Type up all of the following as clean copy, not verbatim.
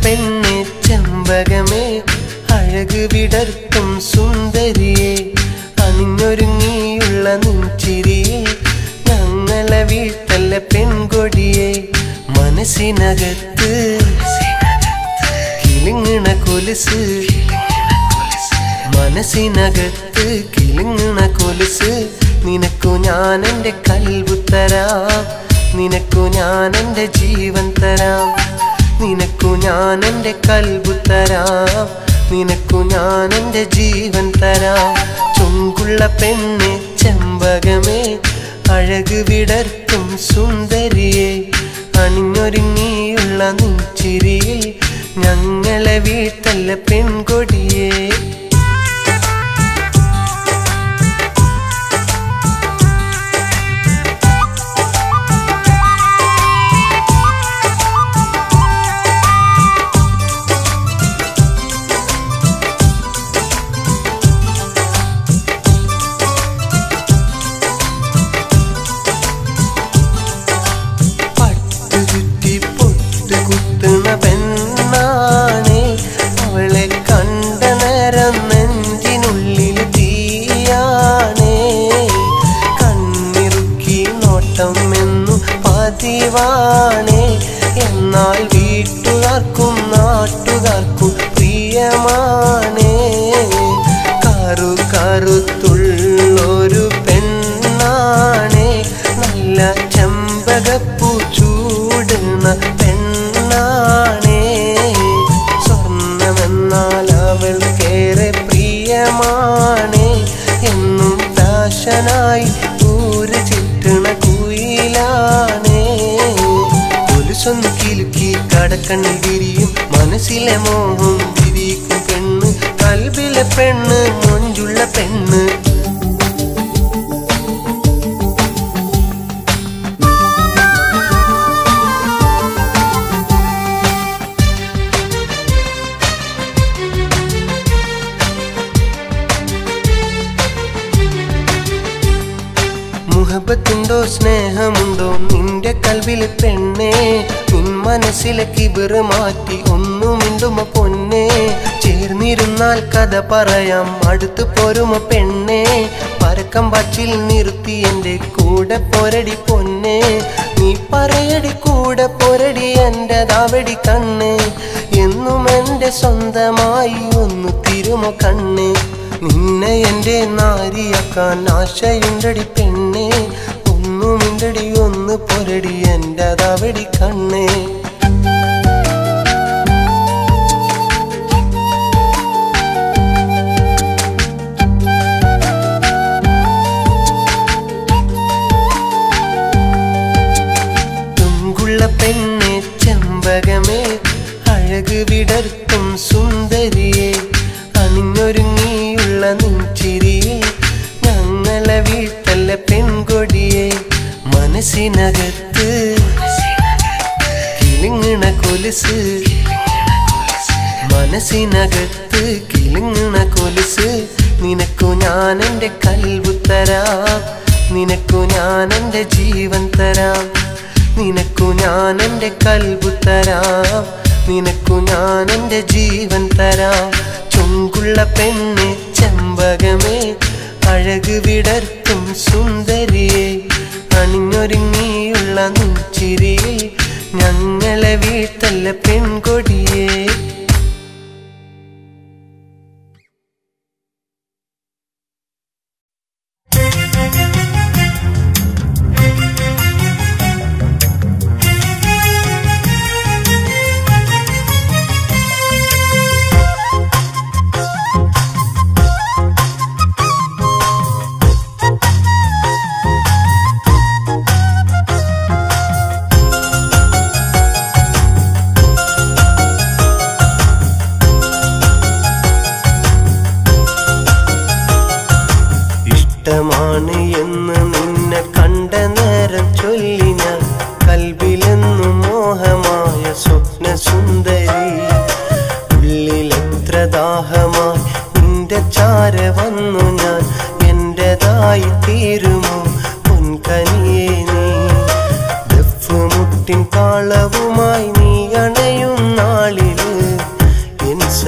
പെണ്ണെ ചെമ്പകമേ അഴക് വിടർത്തും സുന്ദരിയെ അണിഞ്ഞൊരുങ്ങിയുള്ള നിൻചിരിയെ ഞങ്ങളെ വീട്ടല്ല പെൺകൊടിയെ മനസ്സിനകത്ത് കിലുങ്ങണ കൊലുസ് മനസ്സിനകത്ത് കിലുങ്ങണ കൊലുസ് നിനക്കു ഞാൻ എൻ്റെ കൽബു തരാം നിനക്കു ഞാൻ എൻ്റെ ജീവൻ തരാം നിനക്കു ഞാൻ എൻ്റെ കൽബു തരാം നിനക്കു ഞാൻ എൻ്റെ ജീവൻ തരാം ചുങ്കുള്ള പെണ്ണെ ചെമ്പകമേ അഴക് വിടർത്തും സുന്ദരിയെ അണിഞ്ഞൊരുങ്ങിയുള്ള നിൻചിരിയിൽ ഞങ്ങളെ വീട്ടല്ല പെൺകൊടിയെ പെണ്ണാണേ അവളെ കണ്ട നേരം നെഞ്ചിനുള്ളിൽ തീയാണേ കണ്ണിറുക്കി നോട്ടം എന്നു പതിവാണേ എന്നാൽ വീട്ടുകാർക്കും നാട്ടുകാർക്കും പ്രിയമാണേ കറു കറുത്തുള്ളൊരു പെണ്ണാണേ നല്ല ചെമ്പകപ്പൂ ചൂടുന്ന പെണ്ണാണേ സ്വർണമെന്നാൽ അവൾക്കേറെ പ്രിയമാണേ എന്നും ഫാഷനായി ഊര് ചുറ്റണ കുയിലാണേ കൊലുസൊന്നു കിലുക്കി കടക്കണ്ണിൽ വിരിയും മനസ്സിലെ മോഹം വിരിക്കും പെണ്ണ് കൽബിലെ പെണ്ണ് മൊഞ്ചുള്ള പെണ്ണ് മുഹബത്തുണ്ടോ സ്നേഹമുണ്ടോ നിന്റെ കൽവിലെ പെണ്ണേ നിൻ മനസ്സിലെ കിബറ് മാറ്റി ഒന്നുമിണ്ടുമ പൊന്നേ ചേർന്നിരുന്നാൽ കഥ പറയാം അടുത്തു പോരുമ പെണ്ണേ പരക്കം വച്ചിൽ നിർത്തി എൻ്റെ കൂടെ പോരടി പൊന്നേ നീ പറയടി കൂടെ പോരടി എൻ്റെ ദാവടി കണ്ണേ എന്നും എൻ്റെ സ്വന്തമായി ഒന്ന് തിരുമോ കണ്ണേ നിന്നെ എൻ്റെ നാരിയാക്കാൻ ആശയുണ്ടടി പെണ്ണേ ഒന്നുമിണ്ടടി ഒന്ന് പൊരടി എൻ്റെ ദാവടി കണ്ണേ തുങ്കുള്ള പെണ്ണെ ചെമ്പകമേ അഴക് വിടർത്തും സുന്ദരിയെ അണിഞ്ഞൊരുങ്ങിയുള്ള നിൻചിരിയെ ഞങ്ങളെ വീട്ടല്ല പെൺകൊടിയെ മനസ്സിനകത്ത് കിലുങ്ങണ കൊലുസ് മനസ്സിനകത്ത് കിലുങ്ങണ കൊലുസ് നിനക്കു ഞാൻ എൻ്റെ കൽബു തരാം നിനക്കു ഞാൻ എൻ്റെ ജീവൻ തരാം നിനക്കു ഞാൻ എൻ്റെ കൽബു തരാം നിനക്കു ഞാൻ എൻ്റെ ജീവൻ തരാം ചുങ്കുള്ള പെണ്ണെ ചെമ്പകമേ അഴക് വിടർത്തും സുന്ദരിയെ അണിഞ്ഞൊരുങ്ങിയുള്ള നിൻചിരിയെ ഞങ്ങളെ വീട്ടല്ല പെൺകൊടിയെ ഇഷ്ടമാണ് എന്ന് നിന്നെ കണ്ട നേരം ചൊല്ലി ഞാൻ കൽബിലെന്നും മോഹമായ സ്വപ്ന സുന്ദരി ഉള്ളിലെത്ര ദാഹമായി നിന്റെ ചാര വന്നു ഞാൻ എന്റേതായി തീരുമോ പൊൻകനിയേ നീ ദഫ് മുട്ടിൻ താളവുമായി നീ അണയും നാളിൽ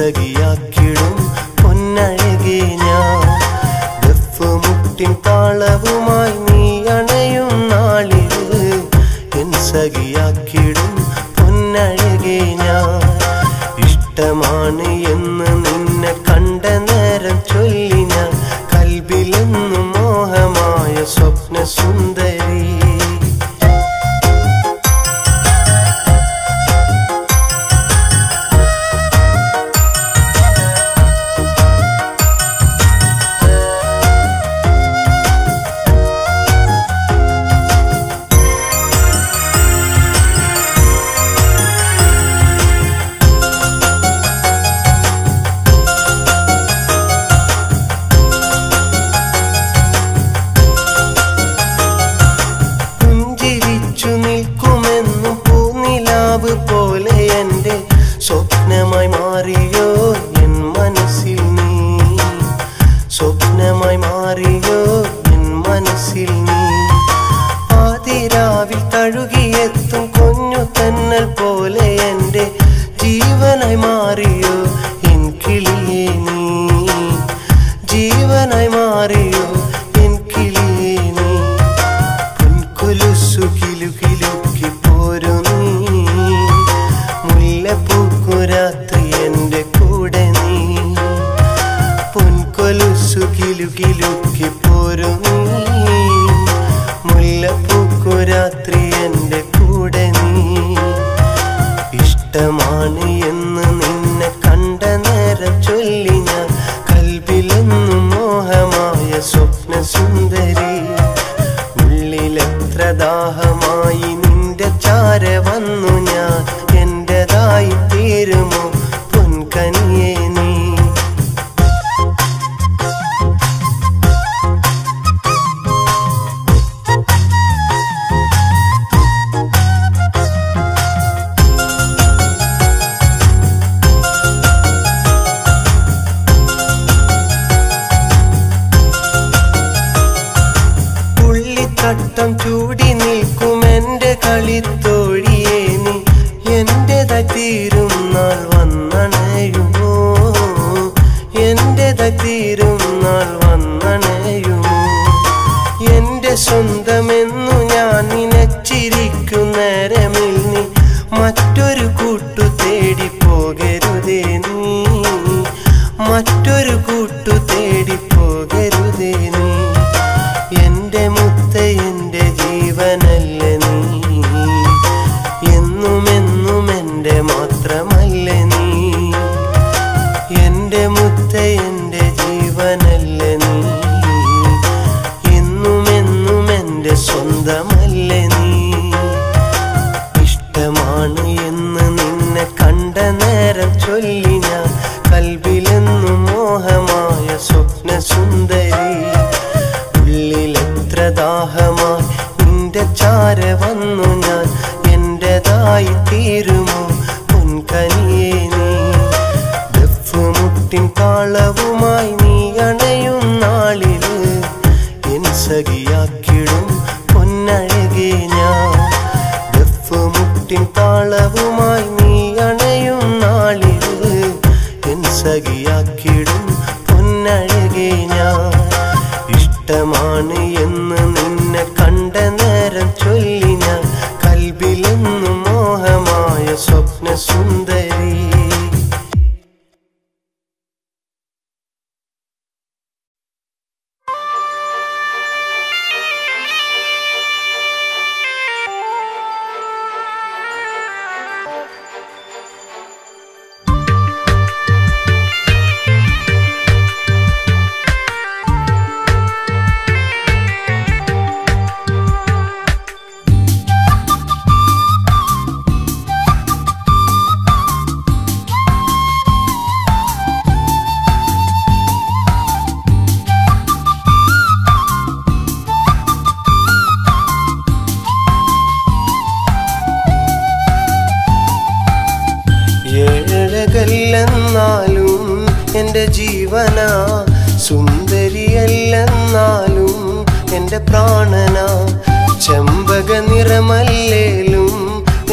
സഖിയാക്കിടും പൊന്നഴകേ ഞാൻ ദഫ്മുട്ടിൻ താളവുമായി നീ അണയും നാളിൽ എൻ സഖിയാക്കിടും പൊന്നഴകേ ഞാൻ ഇഷ്ടമാണ് എന്ന് നിന്നെ കണ്ട നേരം ചൊല്ലി ഞാൻ കൽബിലെന്നും മോഹമായ സ്വപ്ന സുന്ദരി പോലെ എൻ്റെ സ്വപ്നമായി മാറിയോ എൻ മനസ്സിൽ നീ സ്വപ്നമായി മാറിയോ എൻ മനസ്സിൽ നീ ആദിരാവിൽ തഴുകിയെത്തും കൊഞ്ഞു തന്നൽ പോലെ എൻ്റെ ജീവനായി മാറിയോ എൻ കിളിയേ നീ ജീവനായി മാറിയോ എൻ കിളിയേ നീ പൊൻകൊലുസു കിലുകിലുക്കി പോരു രാത്രി എൻ്റെ കൂടെ നീ പൊൻകൊലുസു കിലുകിലുക്കി പോരും നീ മുല്ലപ്പൂക്കു രാത്രി എൻ്റെ കൂടെ നീ ഇഷ്ടമാണ് എന്ന് നിന്നെ കണ്ട നേരം ചൊല്ലി ഞാൻ കൽബിലെന്നും മോഹമായ സ്വപ്ന സുന്ദരി ഉള്ളിലെത്ര ദാഹമായി നിന്റെ ചാര വന്നു ഞാൻ എന്റേതായി തീരുമോ പൊൻകനിയേ നീ ഉള്ളിത്തട്ടം ചൂടി നിൽക്കും എൻ്റെ കളിത്തോഴിയേ നീ എന്റേതായി തീരും നാൾ വന്നണയുമോ എന്റേതായി തീരും നാൾ വന്നണയുമോ എൻ്റെ സ്വന്തമെന്നു ഞാൻ നിനച്ചിരിക്കും നേരമിൽ നീ മറ്റൊരു കൂട്ടു തേടി പോകരുതേ നീ മറ്റൊരു കൂട്ടു തേടി പോകരുതേ നീ എൻ്റെ മുത്ത എൻ്റെ ജീവനല്ല നീ എന്നുമെന്നും എൻ്റെ മാത്രമല്ല നീ എൻ്റെ മുത്ത എൻ്റെ ജീവനല്ല നീ എന്നുമെന്നും എൻ്റെ സ്വന്തമല്ല നീ ഇഷ്ടമാണ് എന്ന് നിന്നെ കണ്ട നേരം ചൊല്ലി ഞാൻ കൽബിലെന്നും മോഹമായ സ്വപ്ന സുന്ദരി ഉള്ളിലെത്ര ദാഹമായി നിന്റെ ചാര വന്നു ഞാൻ എന്റേതായി തീരുമോ പൊൻകനിയേ നീ ദഫ്മുട്ടിൻ താളവുമായി നീ അണയും നാളിൽ എൻ സഖിയാക്കിടും പൊന്നഴകേ ഞാൻ ദഫ്മുട്ടിൻ താളവുമായി നീ അണയും നാളിൽ എൻ സഖിയാക്കിടും പൊന്നഴകേ ഞാൻ ഇഷ്ടമാണ് എന്ന് നിന്നെ കണ്ട നേരം ചൊല്ലി ഞാൻ കൽബിലെന്നും മോഹമായ സ്വപ്ന സുന്ദരി ഏഴകല്ലെന്നാലും എൻ്റെ ജീവനാ സുന്ദരിയല്ലെന്നാലും എൻ്റെ പ്രാണനാ ചെമ്പക നിറമല്ലേലും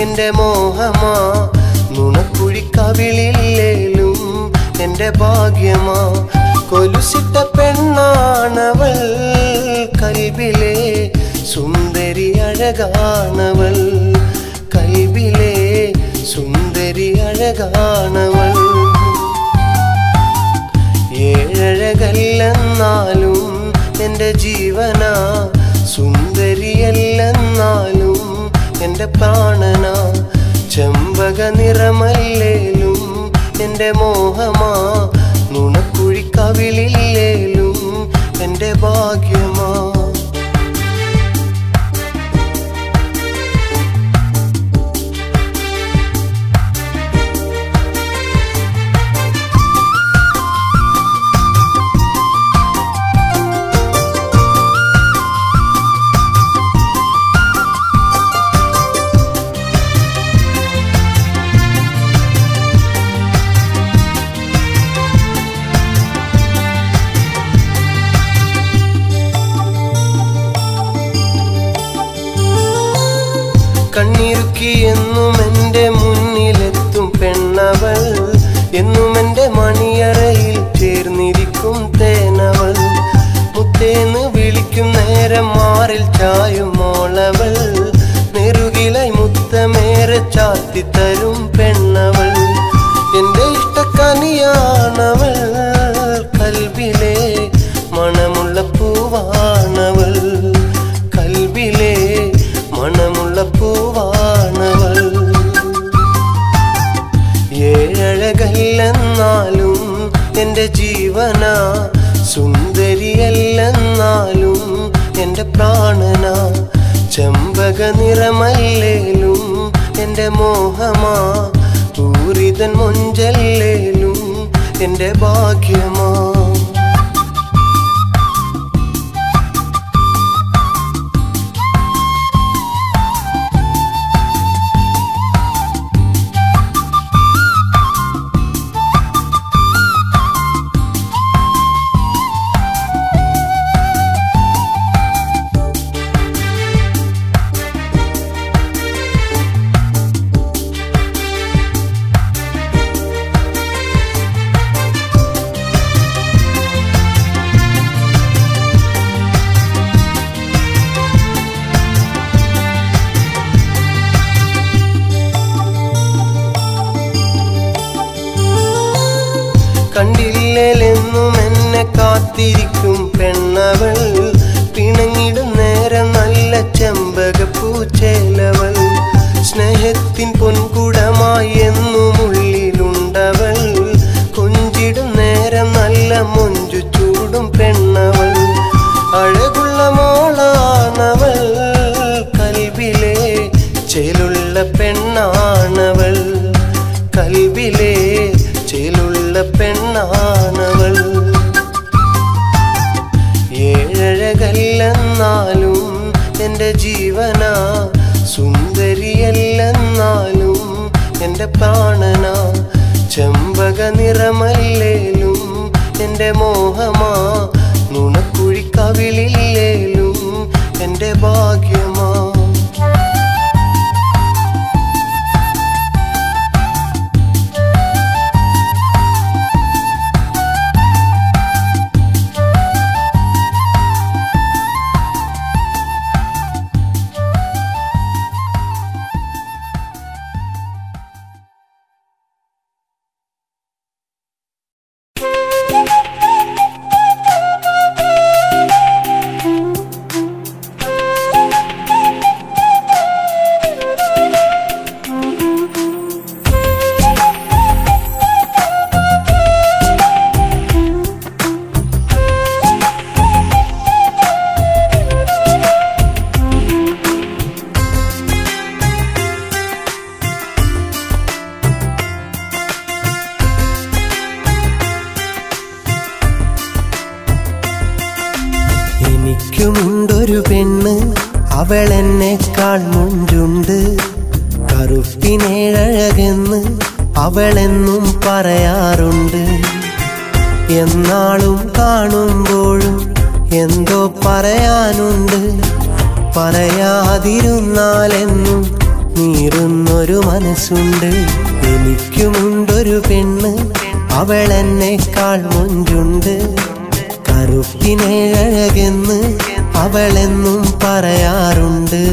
എൻ്റെ മോഹമാ നുണക്കുഴിക്കവിളില്ലേലും എൻ്റെ ഭാഗ്യമാ. കൊലുസിട്ട പെണ്ണാണവൾ, കൽബിലെ സുന്ദരി അഴകാണവൾ, കൽബിലെ സുന്ദരി അഴകാണവൾ. ഏഴഴകല്ലെന്നാലും എൻ്റെ ജീവനാ, സുന്ദരിയല്ലെന്നാലും എൻ്റെ പ്രാണനാ. ചെമ്പക നിറമല്ലേലും എൻ്റെ മോഹമാ, നുണക്കുഴിക്കവിളില്ലേലും എൻ്റെ ഭാഗ്യമാ. കണ്ണിറുക്കി എന്നും എൻ്റെ മുന്നിലെത്തും പെണ്ണവൾ, എന്നും എൻ്റെ മണിയറയിൽ ചേർന്നിരിക്കും തേനവൾ. മുത്തേന്ന് വിളിക്കും നേരം മാറിൽ ചായും മോളവൾ, നെറുകിലായി മുത്തമേറെ ചാത്തിത്തരും പെണ്ണവൾ. എൻ്റെ ഇഷ്ടക്കനിയാണവൾ, കൽബിലെ മണമുള്ള പൂവാണവൾ, കൽബിലെ മണമുള്ള പൂവാണവൾ. ഏഴഴകല്ലെന്നാലും എൻ്റെ ജീവനാ, സുന്ദരിയല്ലെന്നാലും എൻ്റെ പ്രാണനാ. ചെമ്പക നിറമല്ലേലും എൻ്റെ മോഹമാ, പൂരിതൻ മൊഞ്ചല്ലേലും എൻ്റെ ഭാഗ്യമാ. കണ്ടില്ലെന്നും എന്നെ കാത്തിരിക്കും പെണ്ണവൾ, പിണങ്ങിടും നേരം നല്ല ചെമ്പകപ്പൂച്ചേലവൾ. സ്നേഹത്തിൻ പൊൻകുടമായി എന്നും ഉള്ളിലുണ്ടവൾ, കൊഞ്ചിടും നേരം നല്ല മൊഞ്ചു ചൂടും പെണ്ണവൾ. അഴകുള്ള മോളാണവൾ, കൽബിലെ ചേലുള്ള പെണ്ണാണവൾ, കൽബിലെ ചേലുള്ള പെണ്ണാണവൾ. ഏഴഴകല്ലെന്നാലും എൻ്റെ ജീവനാ, സുന്ദരിയല്ലെന്നാലും എൻ്റെ പ്രാണനാ. ചെമ്പക നിറമല്ലേലും എൻ്റെ മോഹമാ, നുണക്കുഴിക്കവിളില്ലേലും എൻ്റെ ഭാഗ്യമാ. എനിക്കുമുണ്ടൊരു പെണ്ണ്, അവളെന്നെക്കാൾ മുഞ്ചുണ്ട്. കറുപ്പിനേഴഴകെന്ന് അവളെന്നും പറയാറുണ്ട്. എന്നാളും കാണുമ്പോഴും എന്തോ പറയാനുണ്ട്. പറയാതിരുന്നാലെന്നും നീറുന്നൊരു മനസ്സുണ്ട്. എനിക്കുമുണ്ടൊരു പെണ്ണ്, അവളെന്നേക്കാൾ മുഞ്ചുണ്ട്. കറുപ്പിനെ അഴകെന്ന് അവളെന്നും പറയാറുണ്ട്.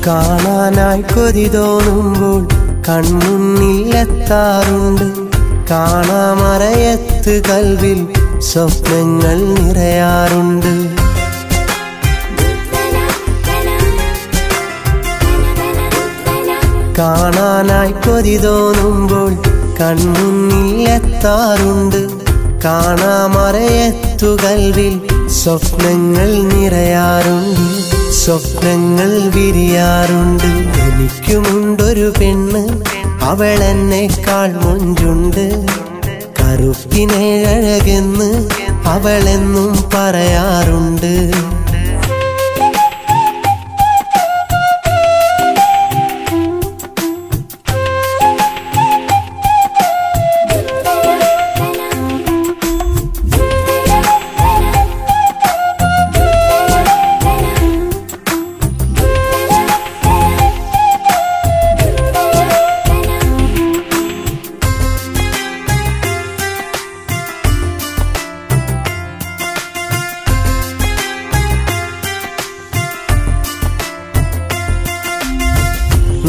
കാണാനായി കൊതി തോന്നുമ്പോൾ കൺമുന്നിലെത്താറുണ്ട്. കാണാമറയത്ത് കൽവിൽ സ്വപ്നങ്ങൾ നിറയാറുണ്ട്. കാണാനായി കൊതി തോന്നുമ്പോൾ കൺമുന്നിലെത്താറുണ്ട്. കാണാമറയത്തു കൽവിൽ സ്വപ്നങ്ങൾ നിറയാറുണ്ട്. സ്വപ്നങ്ങൾ വിരിയാറുണ്ട്. എനിക്കുമുണ്ടൊരു പെണ്ണ്, അവളെന്നേക്കാൾ മുഞ്ചുണ്ട്. കറുപ്പിനെ അഴകെന്ന് അവളെന്നും പറയാറുണ്ട്.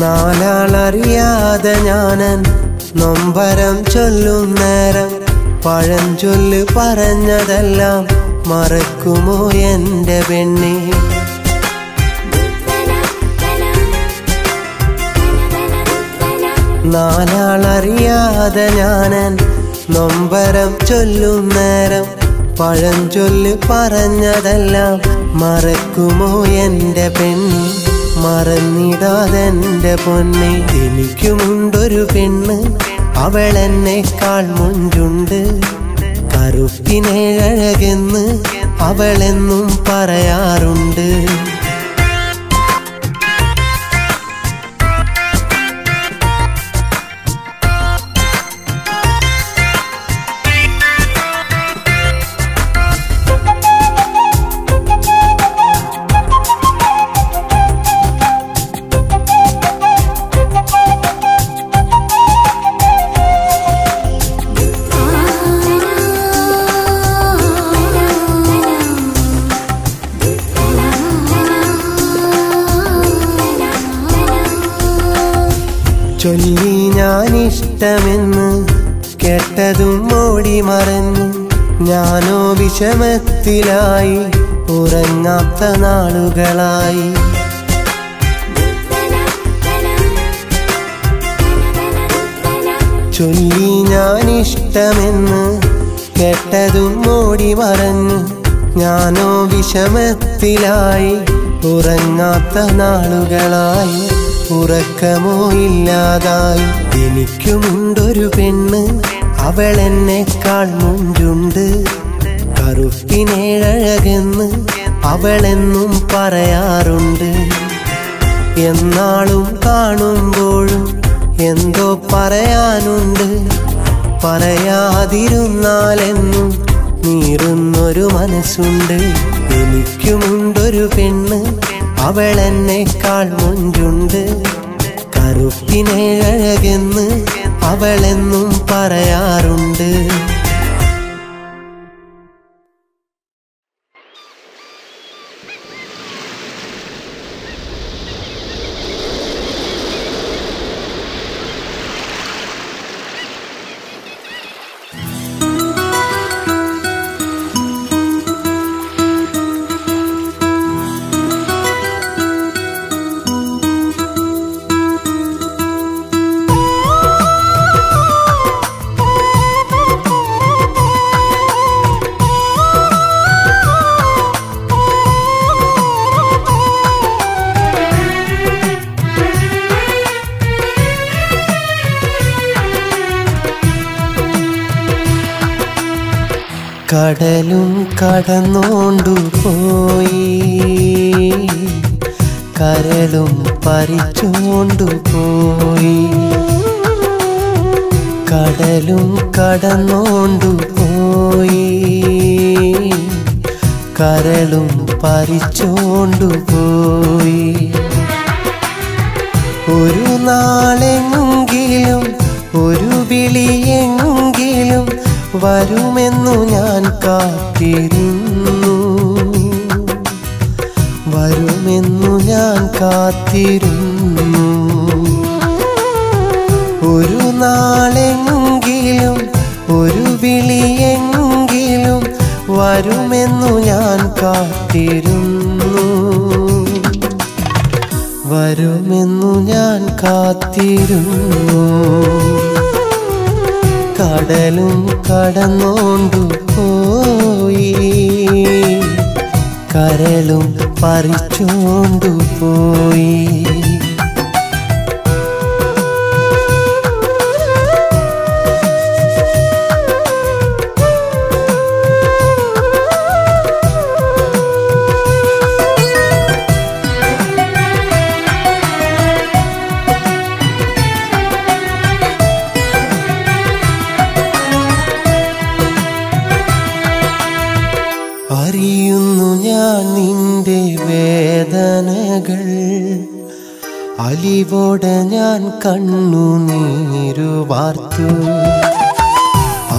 നാലാളറിയാതെ ഞാനൻ നൊമ്പരം ചൊല്ലും നേരം പഴഞ്ചൊല്ല് പറഞ്ഞതെല്ലാം മറക്കുമോ എൻ്റെ പെണ്ണേ? നാലാളറിയാതെ ഞാനൻ നൊമ്പരം ചൊല്ലും നേരം പഴഞ്ചൊല്ല് പറഞ്ഞതെല്ലാം മറക്കുമോ എൻ്റെ പെണ്ണേ? മറന്നിടാതെന്റെ പൊന്നെ. എനിക്കുമുണ്ടൊരു പെണ്ണ്, അവളെന്നേക്കാൾ മുഞ്ചുണ്ട്. കറുപ്പിനെ അഴകെന്ന് അവളെന്നും പറയാറുണ്ട്. ചൊല്ലി ഞാനിഷ്ടമെന്ന് കേട്ടതും ഓടി മറഞ്ഞു. ഞാനോ വിഷമത്തിലായി ഉറങ്ങാത്ത നാളുകളായി. ചൊല്ലി ഞാനിഷ്ടമെന്ന് കേട്ടതും ഓടി മറഞ്ഞു. ഞാനോ വിഷമത്തിലായി ഉറങ്ങാത്ത നാളുകളായി. ഉറക്കമോ ഇല്ലാതായി. എനിക്കുമുണ്ടൊരു പെണ്ണ്, അവളെന്നേക്കാൾ മുഞ്ചുണ്ട്. കറുപ്പിനെ അഴകെന്ന് അവളെന്നും പറയാറുണ്ട്. എന്നാളും കാണുമ്പോഴും എന്തോ പറയാനുണ്ട്. പറയാതിരുന്നാലെന്നും നീറുന്നൊരു മനസ്സുണ്ട്. എനിക്കുമുണ്ടൊരു പെണ്ണ്, അവളെന്നേക്കാൾ മുഞ്ചുണ്ട്. കറുപ്പിനെ അഴകെന്ന് അവളെന്നും പറയാറുണ്ട്. കടലും കടന്നോണ്ടു പോയി, കരളും പറിച്ചോണ്ടു പോയി. കടലും കടന്നോണ്ടു പോയി, കരളും പറിച്ചോണ്ടു പോയി. ഒരു നാളെങ്കിലും ഒരു വിളിയെങ്കിലും വരുമെന്നു ഞാൻ കാത്തിരുന്നു, വരുമെന്നു ഞാൻ കാത്തിരുന്നു. ഒരു നാളെങ്കിലും ഒരു വിളിയെങ്കിലും വരുമെന്നു ഞാൻ കാത്തിരുന്നു, വരുമെന്നു ഞാൻ കാത്തിരുന്നു. കടലും കടന്നോണ്ടു പോയി, കരളും പറിച്ചോണ്ടു പോയി. അറിയുന്നു ഞാൻ നിന്റെ വേദനകൾ, അലിവോടെ ഞാൻ കണ്ണുനീരു വാർത്തു.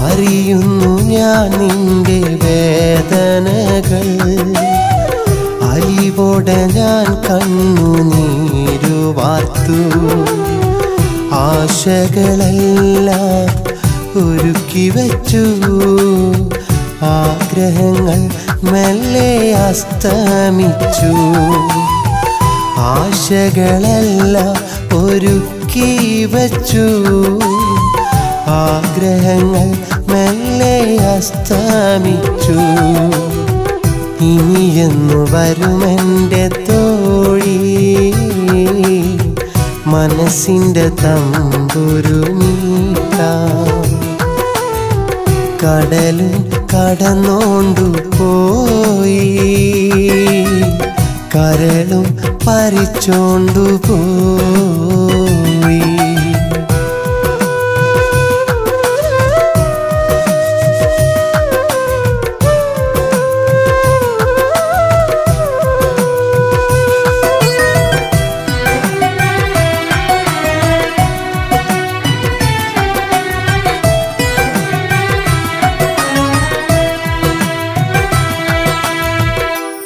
അറിയുന്നു ഞാൻ നിന്റെ വേദനകൾ, അലിവോടെ ഞാൻ കണ്ണുനീരു വാർത്തു. ആശകളെല്ലാം ഒരുക്കി വച്ചു, ആഗ്രഹങ്ങൾ മെല്ലെ അസ്തമിച്ചു. ആശകളെല്ലാം ഒരുക്കി വച്ചു, ആഗ്രഹങ്ങൾ മെല്ലെ അസ്തമിച്ചു. ഇനിയെന്നു വരുമെൻ്റെ തോഴി, മനസ്സിൻ്റെ തമ്പുരു മീട്ടാം. കടലും കടന്നോണ്ടു പോയി, കരളും പറിച്ചോണ്ടു പോയി.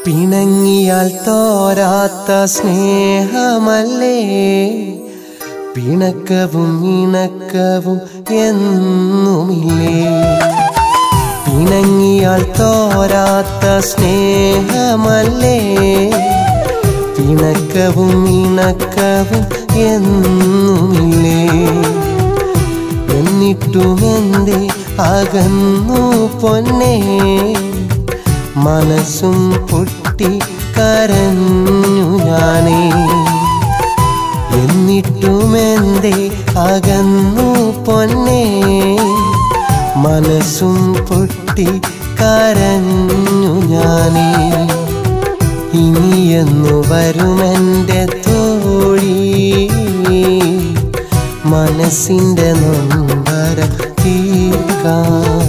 പിണങ്ങിയാൽ തോരാത്ത സ്നേഹമല്ലേ, പിണക്കവും ഇണക്കവും എന്നുമില്ലേ. പിണങ്ങിയാൽ തോരാത്ത സ്നേഹമല്ലേ, പിണക്കവും ഇണക്കവും എന്നുമില്ലേ. എന്നിട്ടുമെന്തേ അകന്നു പൊന്നേ, മനസ്സും പൊട്ടി കരഞ്ഞു ഞാനേ. എന്നിട്ടുമെന്തേ അകന്നു പൊന്നേ, മനസ്സും പൊട്ടി കരഞ്ഞു ഞാനേ. ഇനിയെന്നു വരുമെൻ്റെ തോഴി, മനസ്സിൻ്റെ നൊമ്പരം തീർക്കാം.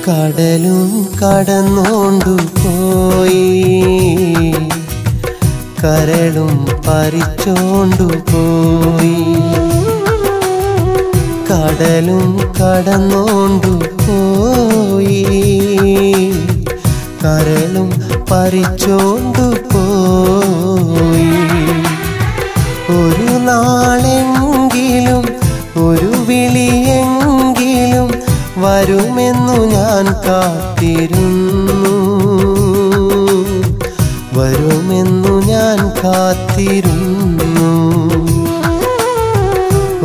കടലും കടന്നോണ്ടു പോയി, കരളും പറിച്ചോണ്ടു പോയി. കടലും കടന്നോണ്ടു പോയി, കരളും പറിച്ചോണ്ടു പോയി. ഒരു നാളെങ്കിലും ഒരു വിളിയെങ്കിലും വരുമെന്നു ഞാൻ കാത്തിരുന്നു, വരുമെന്നു ഞാൻ കാത്തിരുന്നു.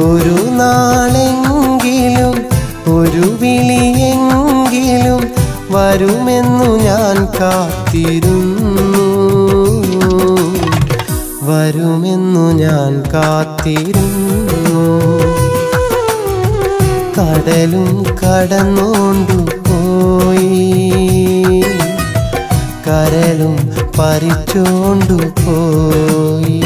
ഒരു നാളെങ്കിലും ഒരു വിളിയെങ്കിലും വരുമെന്നു ഞാൻ കാത്തിരുന്നു, വരുമെന്നു ഞാൻ കാത്തിരുന്നു. കടലും കടന്നോണ്ടു കരളും പറിച്ചോണ്ടു പോയി.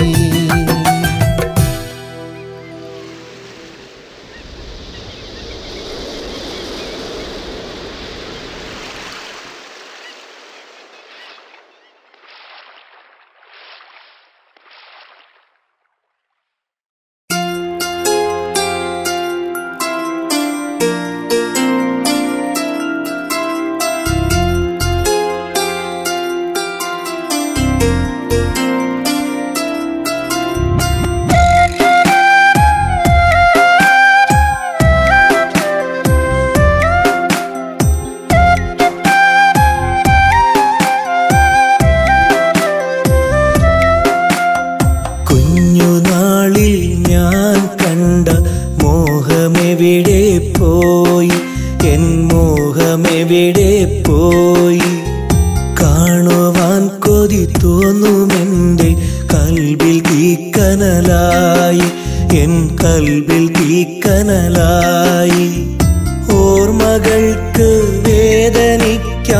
ഓർമ്മകൾക്ക് വേദനിക്കാനെന്നും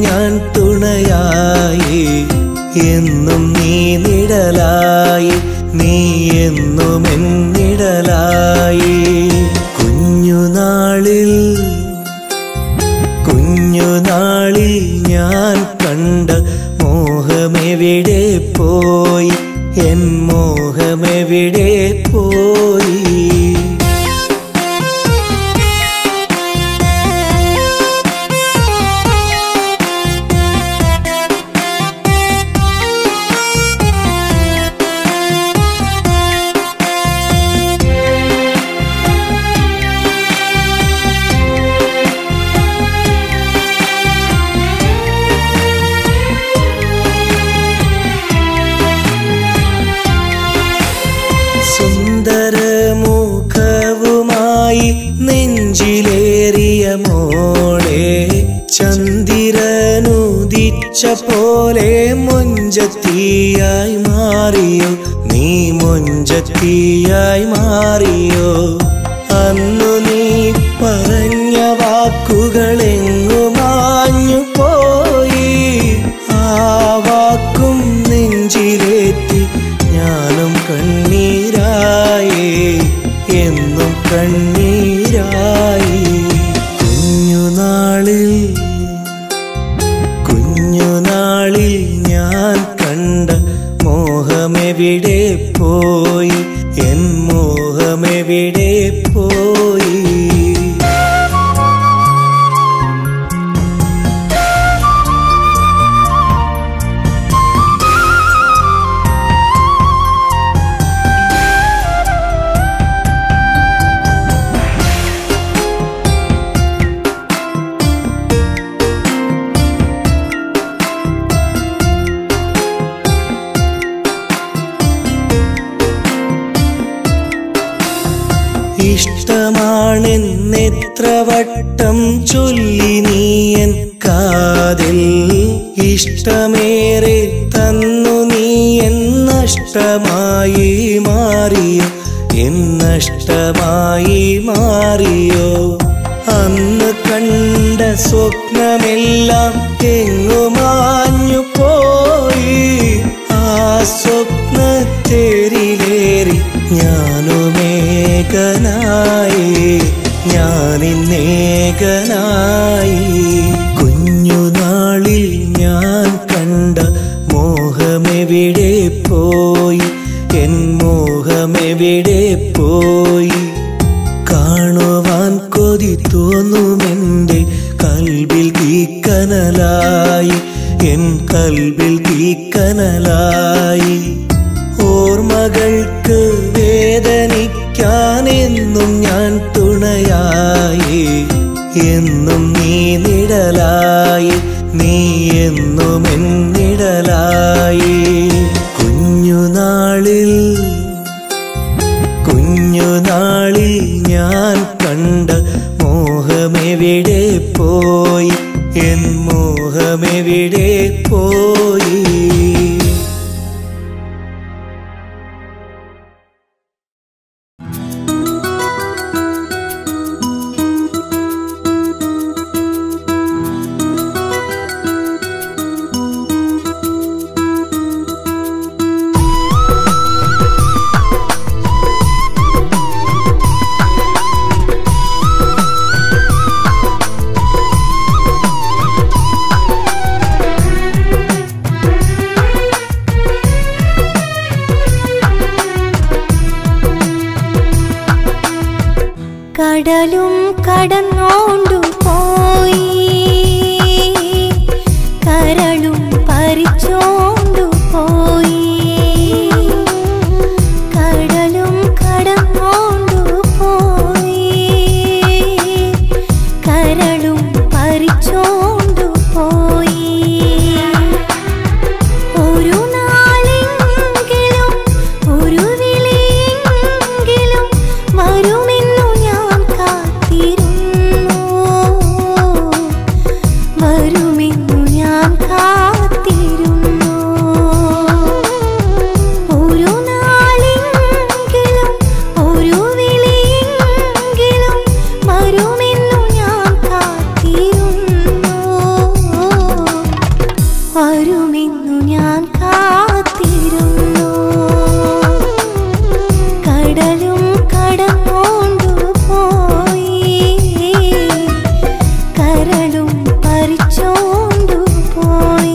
ഞാൻ തുണയായി, എന്നും നീ നിഴലായി, നീ എന്നും എന്നിഴലായി. കുഞ്ഞുനാളിൽ ഞാൻ കണ്ട മോഹമെവിടെ പോയി, എൻ മോഹമെവിടെ പോയി. സുന്ദരമുഖവുമായി നെഞ്ചിലേറിയ മോളെ, ചന്ദ്രനുദിച്ച പോലെ മൊഞ്ചത്തിയായി മാറിയോ, നീ മൊഞ്ചത്തിയായി മാറിയോ. അന്നു നീ പറഞ്ഞ വാക്കുകളെങ്ങു മാഞ്ഞു പോയി, ആ വാക്കും നെഞ്ചിലേറ്റി ഞാനും കണ്ണീരായി, എന്നും കണ്ണീരായി. കുഞ്ഞുനാളിൽ ഞാൻ കണ്ട മോഹമെവിടെ പോയി, എൻ മോഹമെവിടെ പോയി. ഇഷ്ടമാണെന്നെത്ര വട്ടം ചൊല്ലി നീ എൻ കാതിൽ, ഇഷ്ടമേറെ തന്നു നീ എൻ നഷ്ടമായി മാറിയോ, എൻ നഷ്ടമായി മാറിയോ. അന്ന് കണ്ട സ്വപ്നമെല്ലാം എങ്ങു മാഞ്ഞു പോയി, ആ സ്വപ്നത്തേരിലേറി ഞാനുമേകനായി, ഞാനിന്നേകനായി. കുഞ്ഞുനാളിൽ ഞാൻ കണ്ട മോഹമെവിടെ പോയി, എൻ മോഹമെവിടെ പോയി. കാണുവാൻ കൊതി തോന്നുമെൻ്റെ കൽബിൽ തീക്കനലായി, എൻ കൽബിൽ തീക്കനലായി. ഓർമ്മകൾക്ക് വേദനിക്കാനെന്നും ഞാൻ തുണയായി, എന്നും നീ നിഴലായി, നീ എന്നും എന്നിഴലായി. കുഞ്ഞുനാളിൽ ഞാൻ കണ്ട മോഹമെവിടെ പോയി, എൻ മോഹമെവിടെ പോയി. കടലും കടന്നോണ്ടു പോയി, കരളും പരിച്ചോണ്ടു പോയി. കടലും കടന്നോണ്ടു പോയി, കരളും പരിച്ചോണ്ടു പോയി. ഒരു നാളെങ്കിലും ഒരു വിളിയെങ്കിലും വരുമെന്നു ഞാൻ കാത്തിരുന്നു, വരുമെന്നു ഞാൻ കാത്തിരുന്നു. ഒരു നാളെങ്കിലും ഒരു വിളിയെങ്കിലും വരുമെന്നു ഞാൻ കാത്തിരുന്നു, വരുമെന്നു ഞാൻ കാത്തിരുന്നു. കടലും കടന്നോണ്ടു പോയി, കരളും പരിച്ചോണ്ടു പോയി.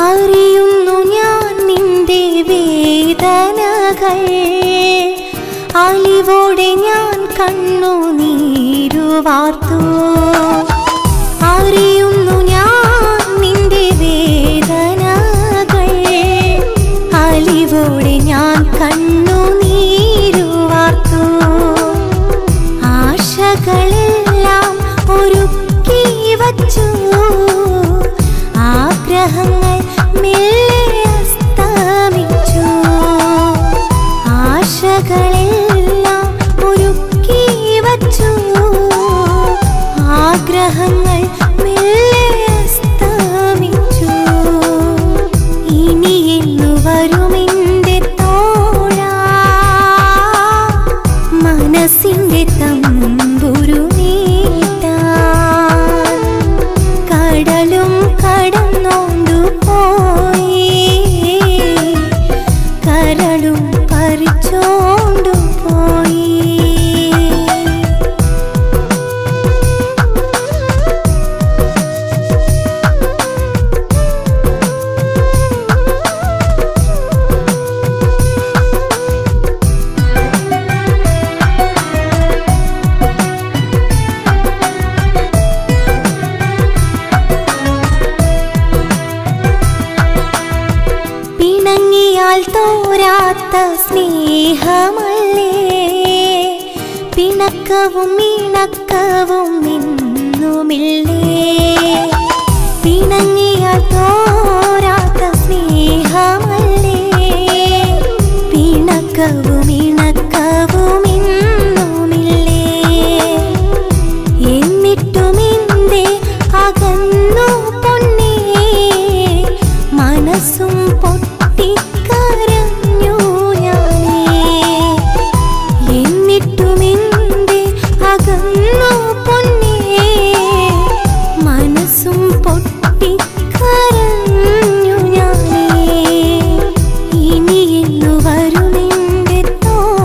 അറിയുന്നു ഞാൻ നിന്റെ വേദനകൾ, അലിവോടെ ഞാൻ കണ്ണുനീരു വാർത്തു. അറിയുന്നു ഞാൻ നിന്റെ വേദനകൾ, അലിവോടെ ഞാൻ കണ്ണുനീരു വാർത്തു. ആശകളെല്ലാം ഒരുക്കി വച്ചു, ആഗ്രഹങ്ങൾ മെല്ലെ അസ്തമിച്ചു. ആശകളെല്ലാം ഒരുക്കി വച്ചു, ആഗ്രഹങ്ങൾ മെല്ലെ അസ്തമിച്ചു. ഇനി എന്നു വരുമെന്റെ തോഴാ, മനസ്സിന്റെ തമ്പുരു നീട്ടാൻ. കടലും കടന്നോണ്ടു പോയി, കരളും പരിച്ചോണ്ടു പോയി. പിണങ്ങിയാൽ തോരാത്ത സ്നേഹമല്ലേ, പിണക്കവും ഇണക്കവും എന്നുമില്ലേ. പിണങ്ങിയാൽ തോരാത്ത സ്നേഹമല്ലേ, പിണക്കവും ഇണക്കവും എന്നുമില്ലേ. എന്നിട്ടും എന്തേ അകന്നു പൊന്നേ, മനസ്സും പൊട്ടിക്കരഞ്ഞു ഞാനേ. എന്നിട്ടും എന്തേ അകന്നു പൊന്നേ, മനസ്സും പൊട്ടിക്കരഞ്ഞു ഞാനേ. ഇനി എന്നു വരുമെന്റെ തോഴാ,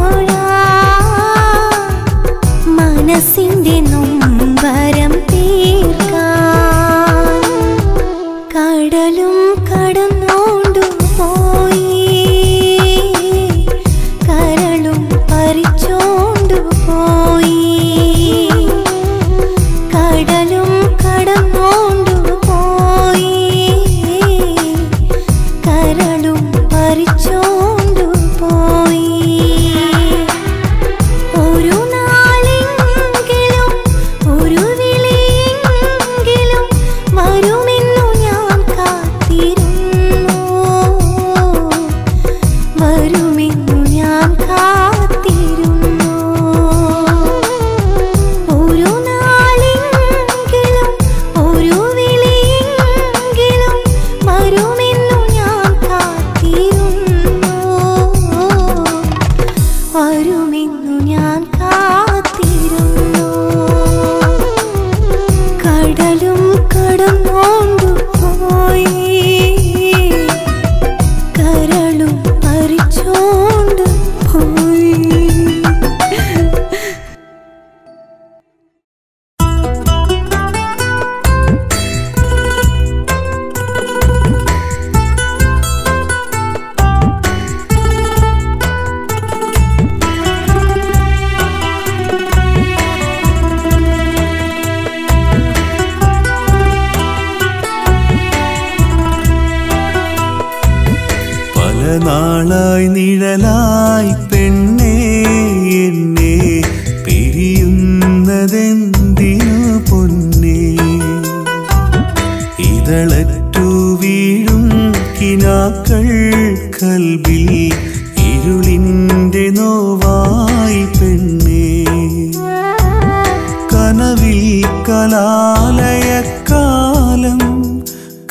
കലാലയക്കാലം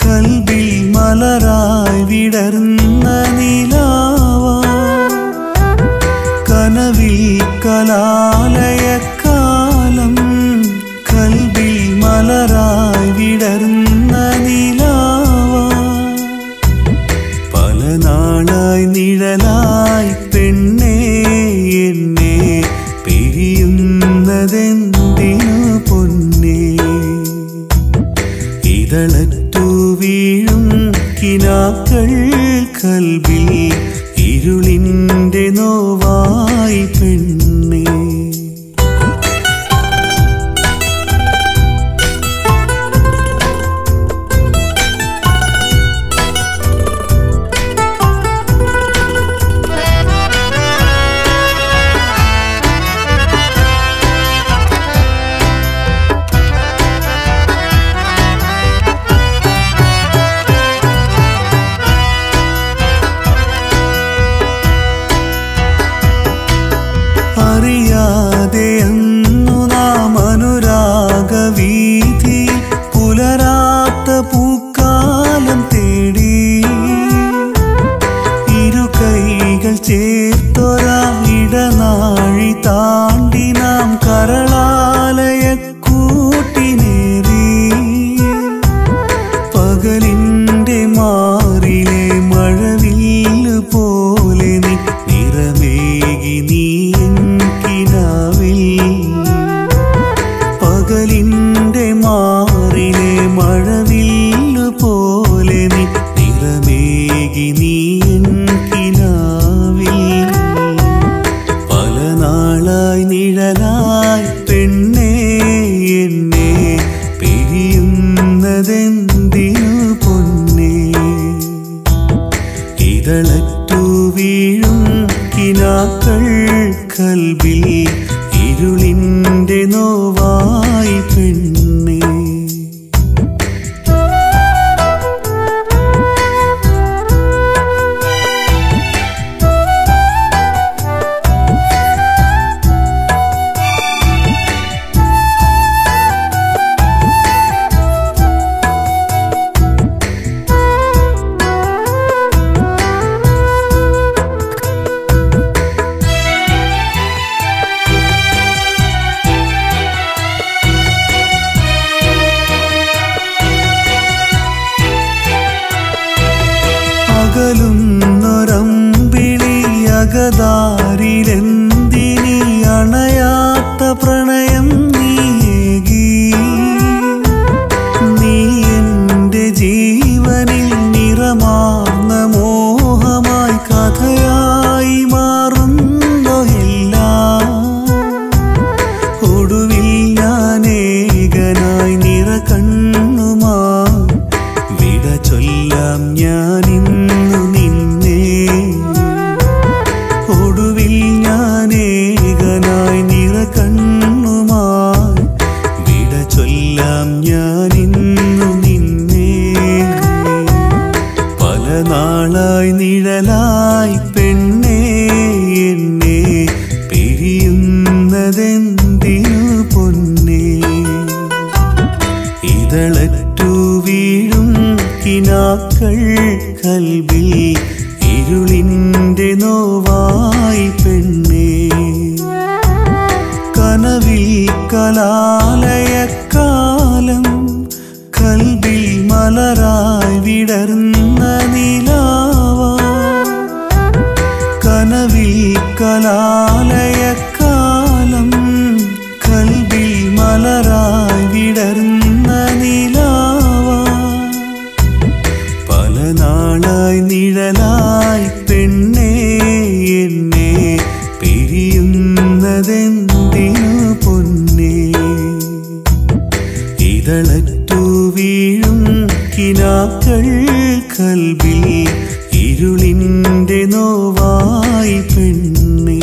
കൽബിൽ മലരായി വിടർന്ന നിലാവാ കനവിൽ കലാലയക്കാലം കൽബിൽ മലരായി വിടർന്ന നിലാവാ പല നാളായി നിഴലായി പെണ്ണേ എന്നെ പിരിയുന്നതെന്തിനു പൊന്നേ ഇതളറ്റു വീഴും കിനാക്കൾ കൽബിൽ ഇരുളിന്റെ നോവായി പെണ്ണേ അറിയാതെ അന്നു നാം അനുരാഗവീഥിയിൽ പുലരാത്ത പൂക്കാലം തേടി ഇരു കൈകൾ ചേർത്തൊരാ ഇടനാഴി താണ്ടി നാം കരളാലയക്കൂട്ടിനേറി പകലിന്റെ മാറിലെ മഴവില്ലു പോലെ നീ നിറമേകി നീ പകലിന്റെ മാറിലെ മഴവില്ലു പോലെ നീ നിറമേകി നീ കിനാവിൽ പല നാളായി നിഴലായി പെണ്ണേ എന്നെ പിരിയുന്നതെന്തിനു പൊന്നേ ഇതളറ്റു വീഴും കിനാക്കൾ കൽബിൽ ഇരുളിന്റെ നോവായി പെണ്ണേ അകലുന്നൊരമ്പിളി അകതാരിലെന്തിനി അണയാത്ത പ്രണയം നീയേകി നീ എന്റെ ജീവനിൽ നിറമാർന്ന മോഹമായി കഥയായി മാറുന്നോ എല്ലാം ഒടുവിൽ ഞാനേകനായി നിറകണ്ണുമാ വിട ചൊല്ലാം ഞാനിന്നു നിന്നെ ഒടുവിൽ ഞാനേകനായി നിറകണ്ണുമായി വിട ചൊല്ലാം ഞാനിന്നു നിന്നെ പല നാളായി നിഴലായി പെണ്ണേ എന്നെ പിരിയുന്നതെന്തിനു പൊന്നേ ഇതളറ്റു വീഴും കിനാക്കൾ കൽബിൽ ഇരുളിന്റെ നോവായി പെണ്ണേ കനവിൽ കലാലയക്കാലം കൽബിൽ മലരായി വിടർന്ന നിലാവാ കനവിൽ കലാലയക്കാലം കൽബിൽ മലരായി വിടർന്ന നിലാവാ പല നാളായി നിഴലായി പെണ്ണേ എന്നെ പിരിയുന്നതെന്തിനു പൊന്നേ ഇതളറ്റു വീഴും കിനാക്കൾ കൽബിൽ ഇരുളിന്റെ നോവായി പെണ്ണേ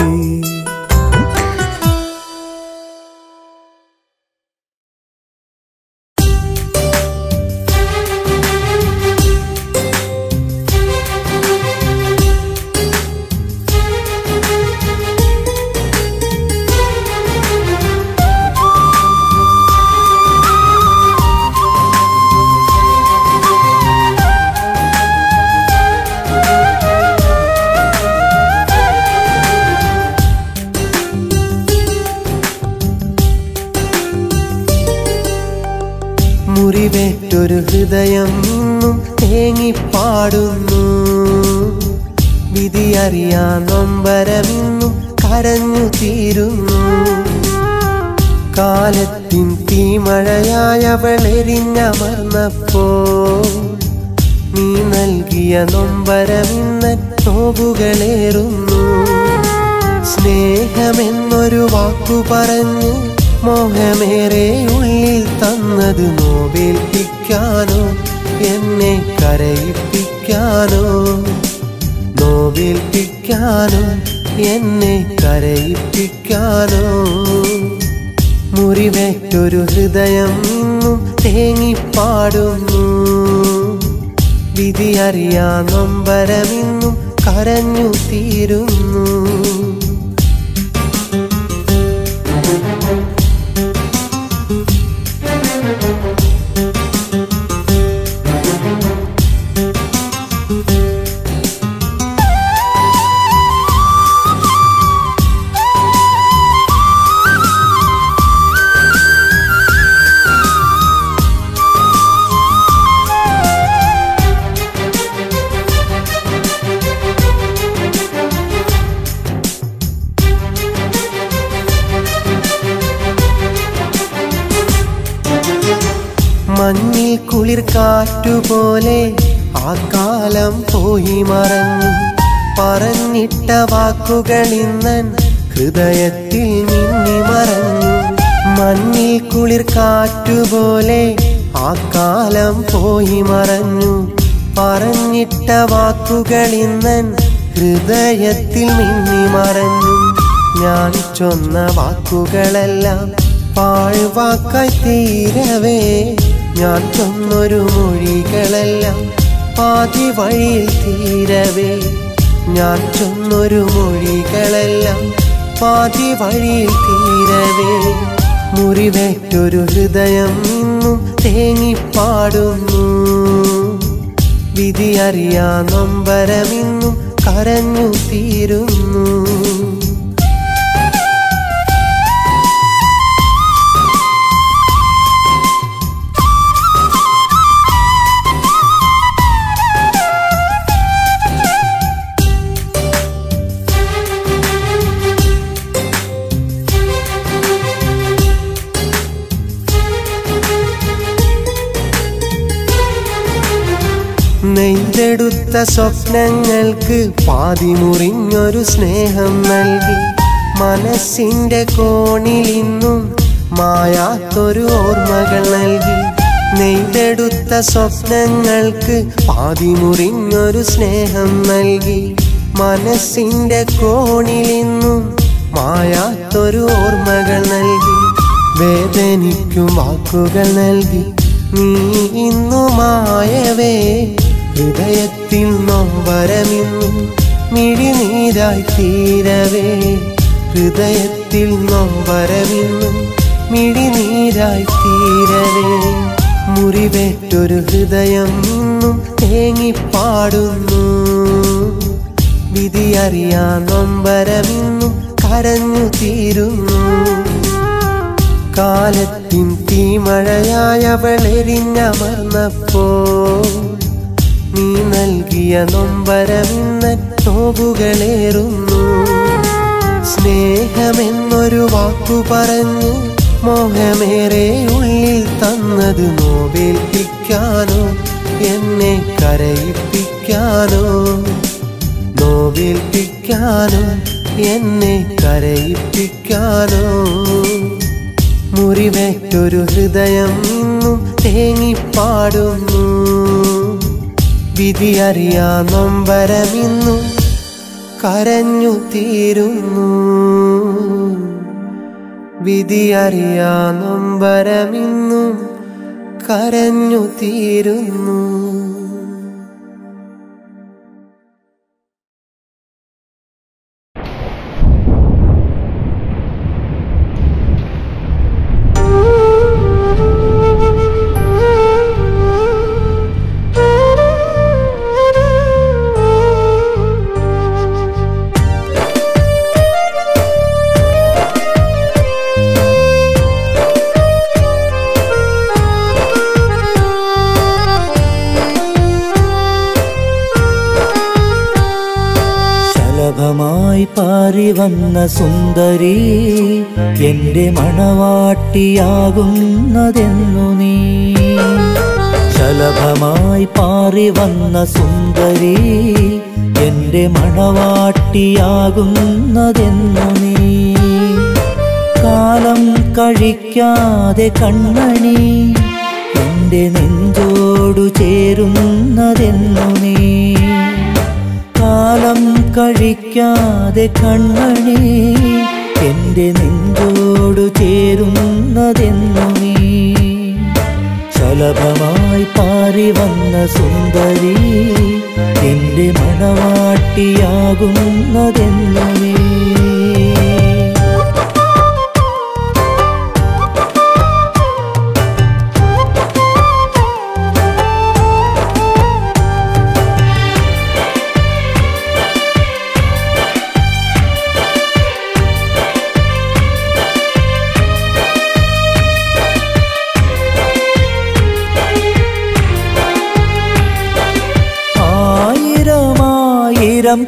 മുറിവേറ്റൊരു ഹൃദയം ഇന്നും തേങ്ങിപ്പാടുന്നു. വിധിയറിയാ നൊമ്പരമിന്നും കരഞ്ഞു തീരുന്നു. കാലത്തിൻ തീമഴയായവളെരിഞ്ഞമർന്നപ്പോൾ നീ നൽകിയ നൊമ്പരമിന്ന നോവുകളേറുന്നു. സ്നേഹമെന്നൊരു വാക്കു പറഞ്ഞ് മോഹമേറെ ഉള്ളിൽ തന്നത് നോവേൽപ്പിക്കാനോ എന്നെ കരയിപ്പിക്കാനോ? നോവേൽപ്പിക്കാനോ എന്നെ കരയിപ്പിക്കാനോ? മുറിവേറ്റൊരു ഹൃദയം ഇന്നും തേങ്ങിപ്പാടുന്നു. വിധിയറിയാ നൊമ്പരമിന്നും കരഞ്ഞു തീരുന്നു. മഞ്ഞിൽ കുളിർ കാറ്റുപോലെ ആ കാലം പോയി മറന്നു. പറഞ്ഞിട്ട വാക്കുകളിന്നൻ ഹൃദയത്തിൽ മിന്നി മറഞ്ഞു. മഞ്ഞിൽ കുളിർ കാറ്റുപോലെ ആ കാലം പോയി മറഞ്ഞു. പറഞ്ഞിട്ട വാക്കുകളിന്നൻ ഹൃദയത്തിൽ മിന്നി മറഞ്ഞു. ഞാൻ ചൊന്ന വാക്കുകളെല്ലാം പാഴ്വാക്കായി തീരവേ, ഞാൻ ചൊന്നൊരു മൊഴികളെല്ലാം പാതി വഴിയിൽ തീരവേ, ഞാൻ ചൊന്നൊരു മൊഴികളെല്ലാം പാതി വഴിയിൽ തീരവേ. മുറിവേറ്റൊരു ഹൃദയം ഇന്നും തേങ്ങിപ്പാടുന്നു. വിധിയറിയാ നൊമ്പരമിന്നും കരഞ്ഞു തീരുന്നു. നെയ്തെടുത്ത സ്വപ്നങ്ങൾക്ക് പാതി മുറിഞ്ഞൊരു സ്നേഹം നൽകി. മനസ്സിന്റെ കോണിൽ ഇന്നും മായാത്തൊരു ഓർമ്മകൾ നൽകി. നെയ്തെടുത്ത സ്വപ്നങ്ങൾക്ക് പാതി മുറിഞ്ഞൊരു സ്നേഹം നൽകി. മനസ്സിന്റെ കോണിൽ ഇന്നും മായാത്തൊരു ഓർമ്മകൾ നൽകി. വേദനിക്കും വാക്കുകൾ നൽകി നീ ഇന്നു മായവേ. ഹൃദയത്തിൽ നൊമ്പരമിന്നും മിഴിനീരായി തീരവേ. ഹൃദയത്തിൽ നൊമ്പരമിന്നും മിഴിനീരായി തീരവേ. മുറിവേറ്റൊരു ഹൃദയം ഇന്നും തേങ്ങിപ്പാടുന്നു. വിധിയറിയാ നൊമ്പരമിന്നും കരഞ്ഞു തീരുന്നു. കാലത്തിൻ തീമഴയായവളെരിഞ്ഞമർന്നപ്പോൾ നീ നൽകിയ നൊമ്പരമിന്ന നോവുകളേറുന്നു. സ്നേഹമെന്നൊരു വാക്കു പറഞ്ഞ് മോഹമേറെ ഉള്ളിൽ തന്നത് നോവേൽപ്പിക്കാനോ എന്നെ കരയിപ്പിക്കാനോ? നോവേൽപ്പിക്കാനോ എന്നെ കരയിപ്പിക്കാനോ? മുറിവേറ്റൊരു ഹൃദയം ഇന്നും തേങ്ങിപ്പാടുന്നു. വിധിയറിയാ നൊമ്പരമിന്നും കരഞ്ഞു തീരുന്നു. വിധിയറിയാ നൊമ്പരമിന്നും കരഞ്ഞു തീരുന്നു. വന്ന സുന്ദരി എന്റെ മണവാട്ടിയാകുന്നതെന്നു നീ. ശലഭമായി പാറി വന്ന സുന്ദരി എന്റെ മണവാട്ടിയാകുന്നതെന്നു നീ. കാലം കഴിക്കാതെ കൺമണി എന്റെ നെഞ്ചോടു ചേരുന്നതെന്നു നീ. കാലം കഴിക്കാതെ കൺമണി എന്റെ നെഞ്ചോടു ചേരുന്നതെന്നു നീ. ശലഭമായി പാറി വന്ന സുന്ദരി എന്റെ മണവാട്ടിയാകുന്നതെന്നു നീ.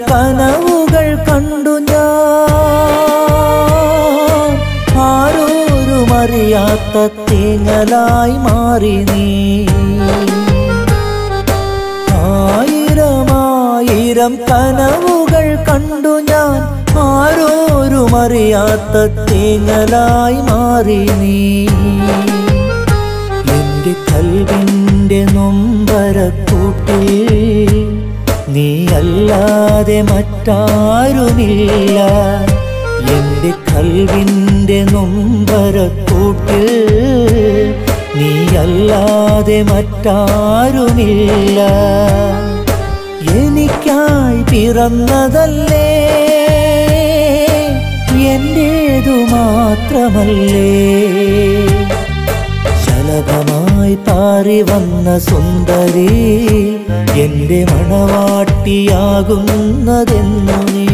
കനവുകൾ കണ്ടു ഞാൻ ആരോരുമറിയാത്ത തേങ്ങലായി മാറി നീ. ആയിരം കനവുകൾ കണ്ടു ഞാൻ ആരോരുമറിയാത്ത തേങ്ങലായി മാറി നീ. എന്റെ കൽവിന്റെ നൊമ്പരക്കൂട്ടിൽ നീ അല്ലാതെ മറ്റാരുമില്ല. എന്റെ കൽവിന്റെ നൊമ്പരക്കൂട്ടിൽ നീ അല്ലാതെ മറ്റാരുമില്ല. എനിക്കായി പിറന്നതല്ലേ എന്റേതു മാത്രമല്ലേ. ശലഭമായി പാറി വന്ന സുന്ദരി എന്റെ മണവാട്ടിയാകുന്നതെന്നു നീ.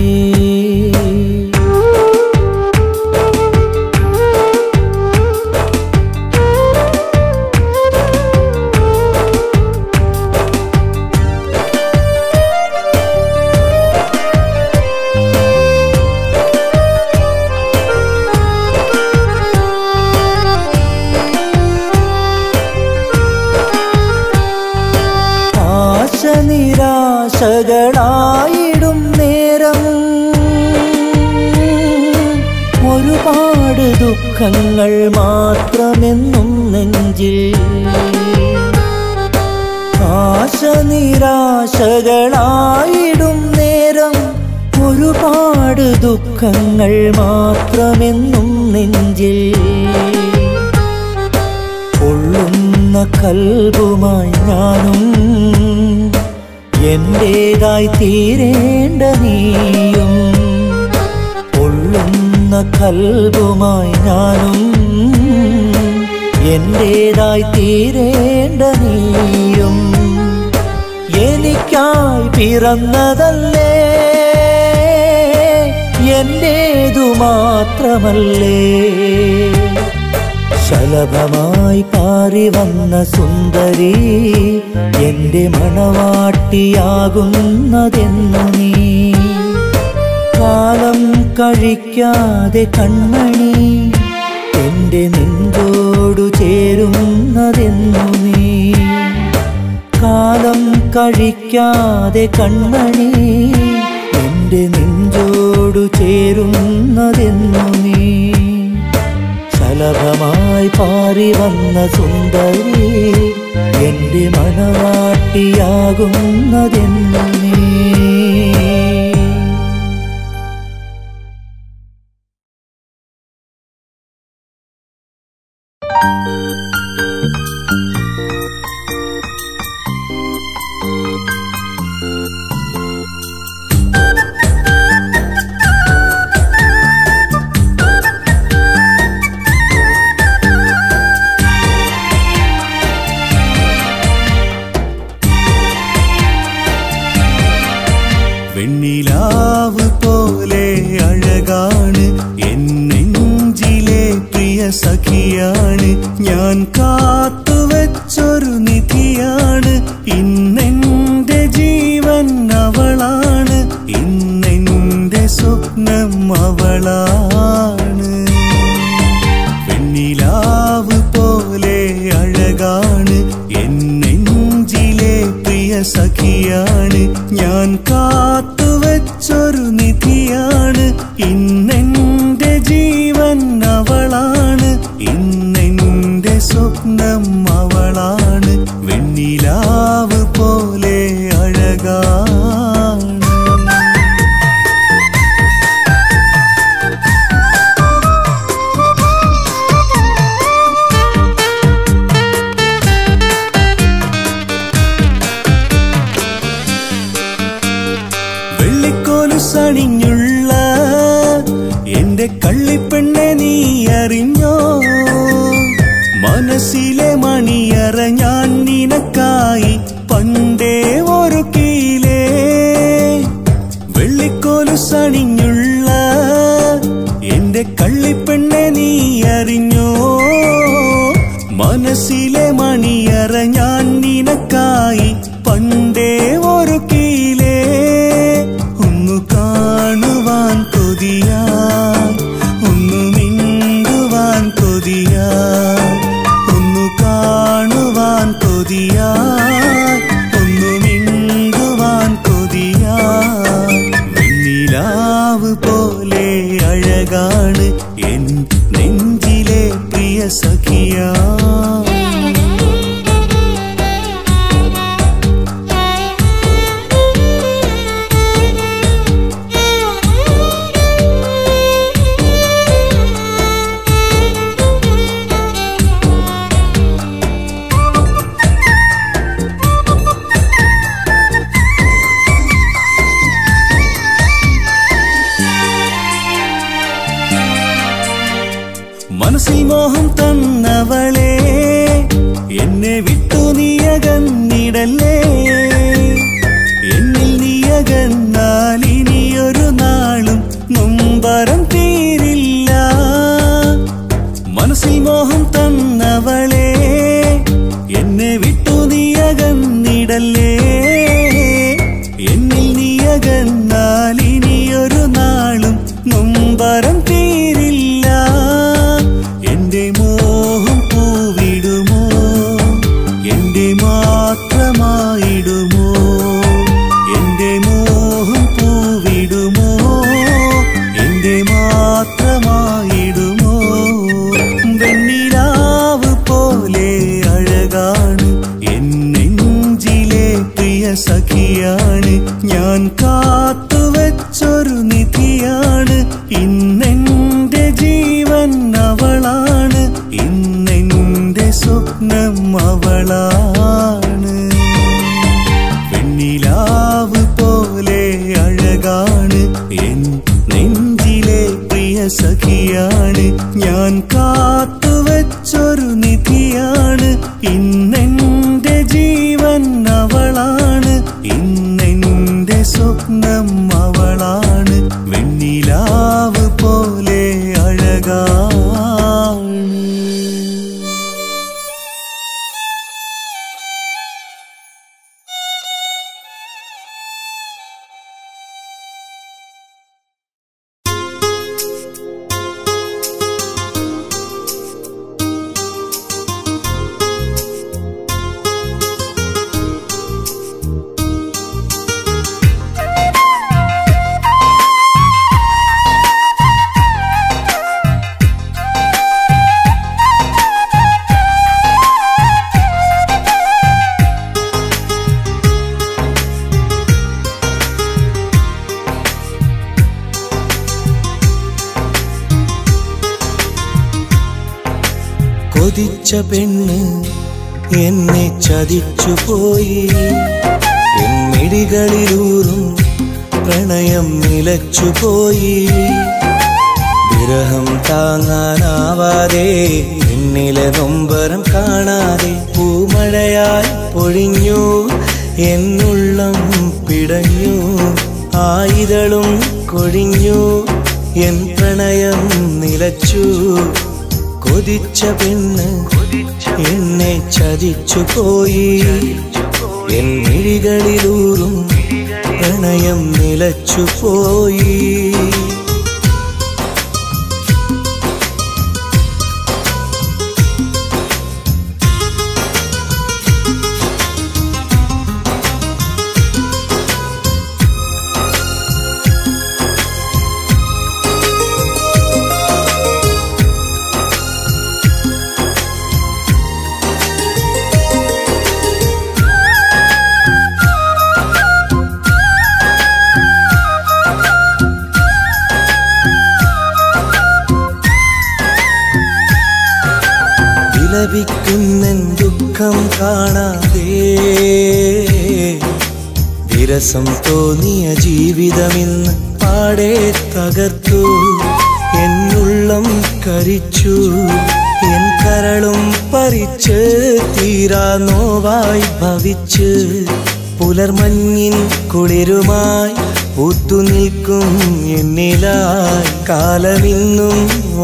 നിരാശകളായിടും നേരം ഒരുപാട് ദുഃഖങ്ങൾ മാത്രമെന്നും നെഞ്ചിൽ. ആശ നിരാശകളായിടും നേരം ഒരുപാട് ദുഃഖങ്ങൾ മാത്രമെന്നും നെഞ്ചിൽ. പൊള്ളുന്ന കൽബുമായി ഞാനും എന്റേതായി തീരേണ്ട നീയും. പൊള്ളുന്ന കൽബുമായി ഞാനും എന്റേതായി തീരേണ്ട നീയും. എനിക്കായി പിറന്നതല്ലേ എന്റേതു മാത്രമല്ലേ. ശലഭമായി പാറി വന്ന സുന്ദരി എന്റെ മണവാട്ടിയാകുന്നതെന്നു നീ. കാലം കഴിക്കാതെ കൺമണി എന്റെ നെഞ്ചോടു ചേരുന്നതെന്നു നീ. കാലം കഴിക്കാതെ കൺമണി എന്റെ നെഞ്ചോടു ചേരുന്നതെന്നു നീ. ശലഭമായി പാറി വന്ന സുന്ദരി എന്റെ മണവാട്ടിയാകുന്നതെന്നു നീ. വെണ്ണിലാവ് പോലെ അഴകാണ് എൻ നെഞ്ചിലെ പ്രിയ സഖിയാണ്. ഞാൻ കാത്തുവച്ചൊരു നിധിയാണ്. ഇന്നെന്റെ ജീവൻ അവളാണ്. ഇന്നെന്റെ സ്വപ്നം അണിഞ്ഞുള്ള എന്റെ കള്ളിപ്പെണ്ണെ നീ അറിഞ്ഞോ? മനസ്സിലെ മണിയറ ഞാൻ നിനക്കായി പണ്ടേ ഒരുക്കിയിലേ. വെള്ളിക്കോലുസണിഞ്ഞുള്ള എന്റെ കള്ളിപ്പെണ്ണെ നീ അറിഞ്ഞോ? മനസ്സിലെ മണിയറ ഞാൻ നിനക്കായി പണ്ടേ ഒരുക്കിയിലേ. ഒന്നു കാണുവാൻ കൊതിയാൻ, ഒന്നു മിണ്ടുവാൻ കൊതിയാൻ, ഒന്നു കാണുവാൻ കൊതിയാൻ, ഒന്നു മിണ്ടുവാൻ കൊതിയാൻ. വെണ്ണിലാവ് പോലെ അഴകാണ് എൻ നെഞ്ചിലെ പ്രിയ സഖിയാ. മനസ്സിൽ മോഹം തന്നവളെ എന്നെ വിട്ടു നീയകന്നിടല്ലേ. എന്നിൽ നീയകന്നാൽ ഇനിയൊരു നാളും നൊമ്പരം തീരില്ല. മനസ്സിൽ മോഹം തന്നവളെ എന്നെ വിട്ടു നീയകന്നിടല്ലേ. എന്നിൽ നീയകന്നാൽ ഇനിയൊരു നാളും നൊമ്പരം തീരില്ല. എന്റെ മോഹം പൂവിടുമോ? എന്റെ മാത്രമായിടുമോ? എന്റെ മോഹം പൂവിടുമോ? എന്റെ മാത്രമായിടുമോ? വെണ്ണിലാവ് പോലെ അഴകാണ് എൻ നെഞ്ചിലെ പ്രിയ സഖിയാണ്. ഞാൻ കാത്തുവച്ചൊരു നിധിയാണ്. ഇന്നെന്റെ ജീവൻ അവളാണ്, ഇന്നെന്റെ സ്വപ്നം അവളാണ്. വെണ്ണിലാവ് പോലെ അഴകാണ് എൻ നെഞ്ചിലെ പ്രിയ സഖിയാണ്. ഞാൻ കാത്തുവച്ചൊരു നിധിയാണ്. ഇന്നെന്റെ ജീവൻ അവളാണ്, ഇന്നെന്റെ സ്വപ്നം അവളാണ്. വെണ്ണിലാവ് പോലെ അഴകാണ്. കൊതിച്ച പെണ്ണ് എന്നെ ചതിച്ചുപോയി. എന്നിടികളിലൂറും പ്രണയം നിലച്ചുപോയി. വിരഹം താങ്ങാനാവാതെ എന്നിലെ നൊമ്പരം കാണാതെ പൂമഴയായി പൊഴിഞ്ഞു എന്നുള്ളം പിടഞ്ഞു. ആയിതളും കൊഴിഞ്ഞു എൻ പ്രണയം നിലച്ചു. കൊതിച്ച പെണ്ണ് എന്നെ ചതിച്ചുപോയി. എന്നിഴികളിലൂറും പ്രണയം നിലച്ചുപോയി. വിലപിക്കുന്നൻ ദുഃഖം കാണാതെ വിരസം തോന്നിയ ജീവിതമിന്ന് പാടെ തകർത്തു, എന്നുള്ളം കരിച്ചു, എൻ കരളും പറിച്ച് തീരാ നോവായി ഭവിച്ച്, പുലർമഞ്ഞിൻ കുളിരുമായി പൂത്തുനിൽക്കും എന്നിലായി, കാലമിന്നും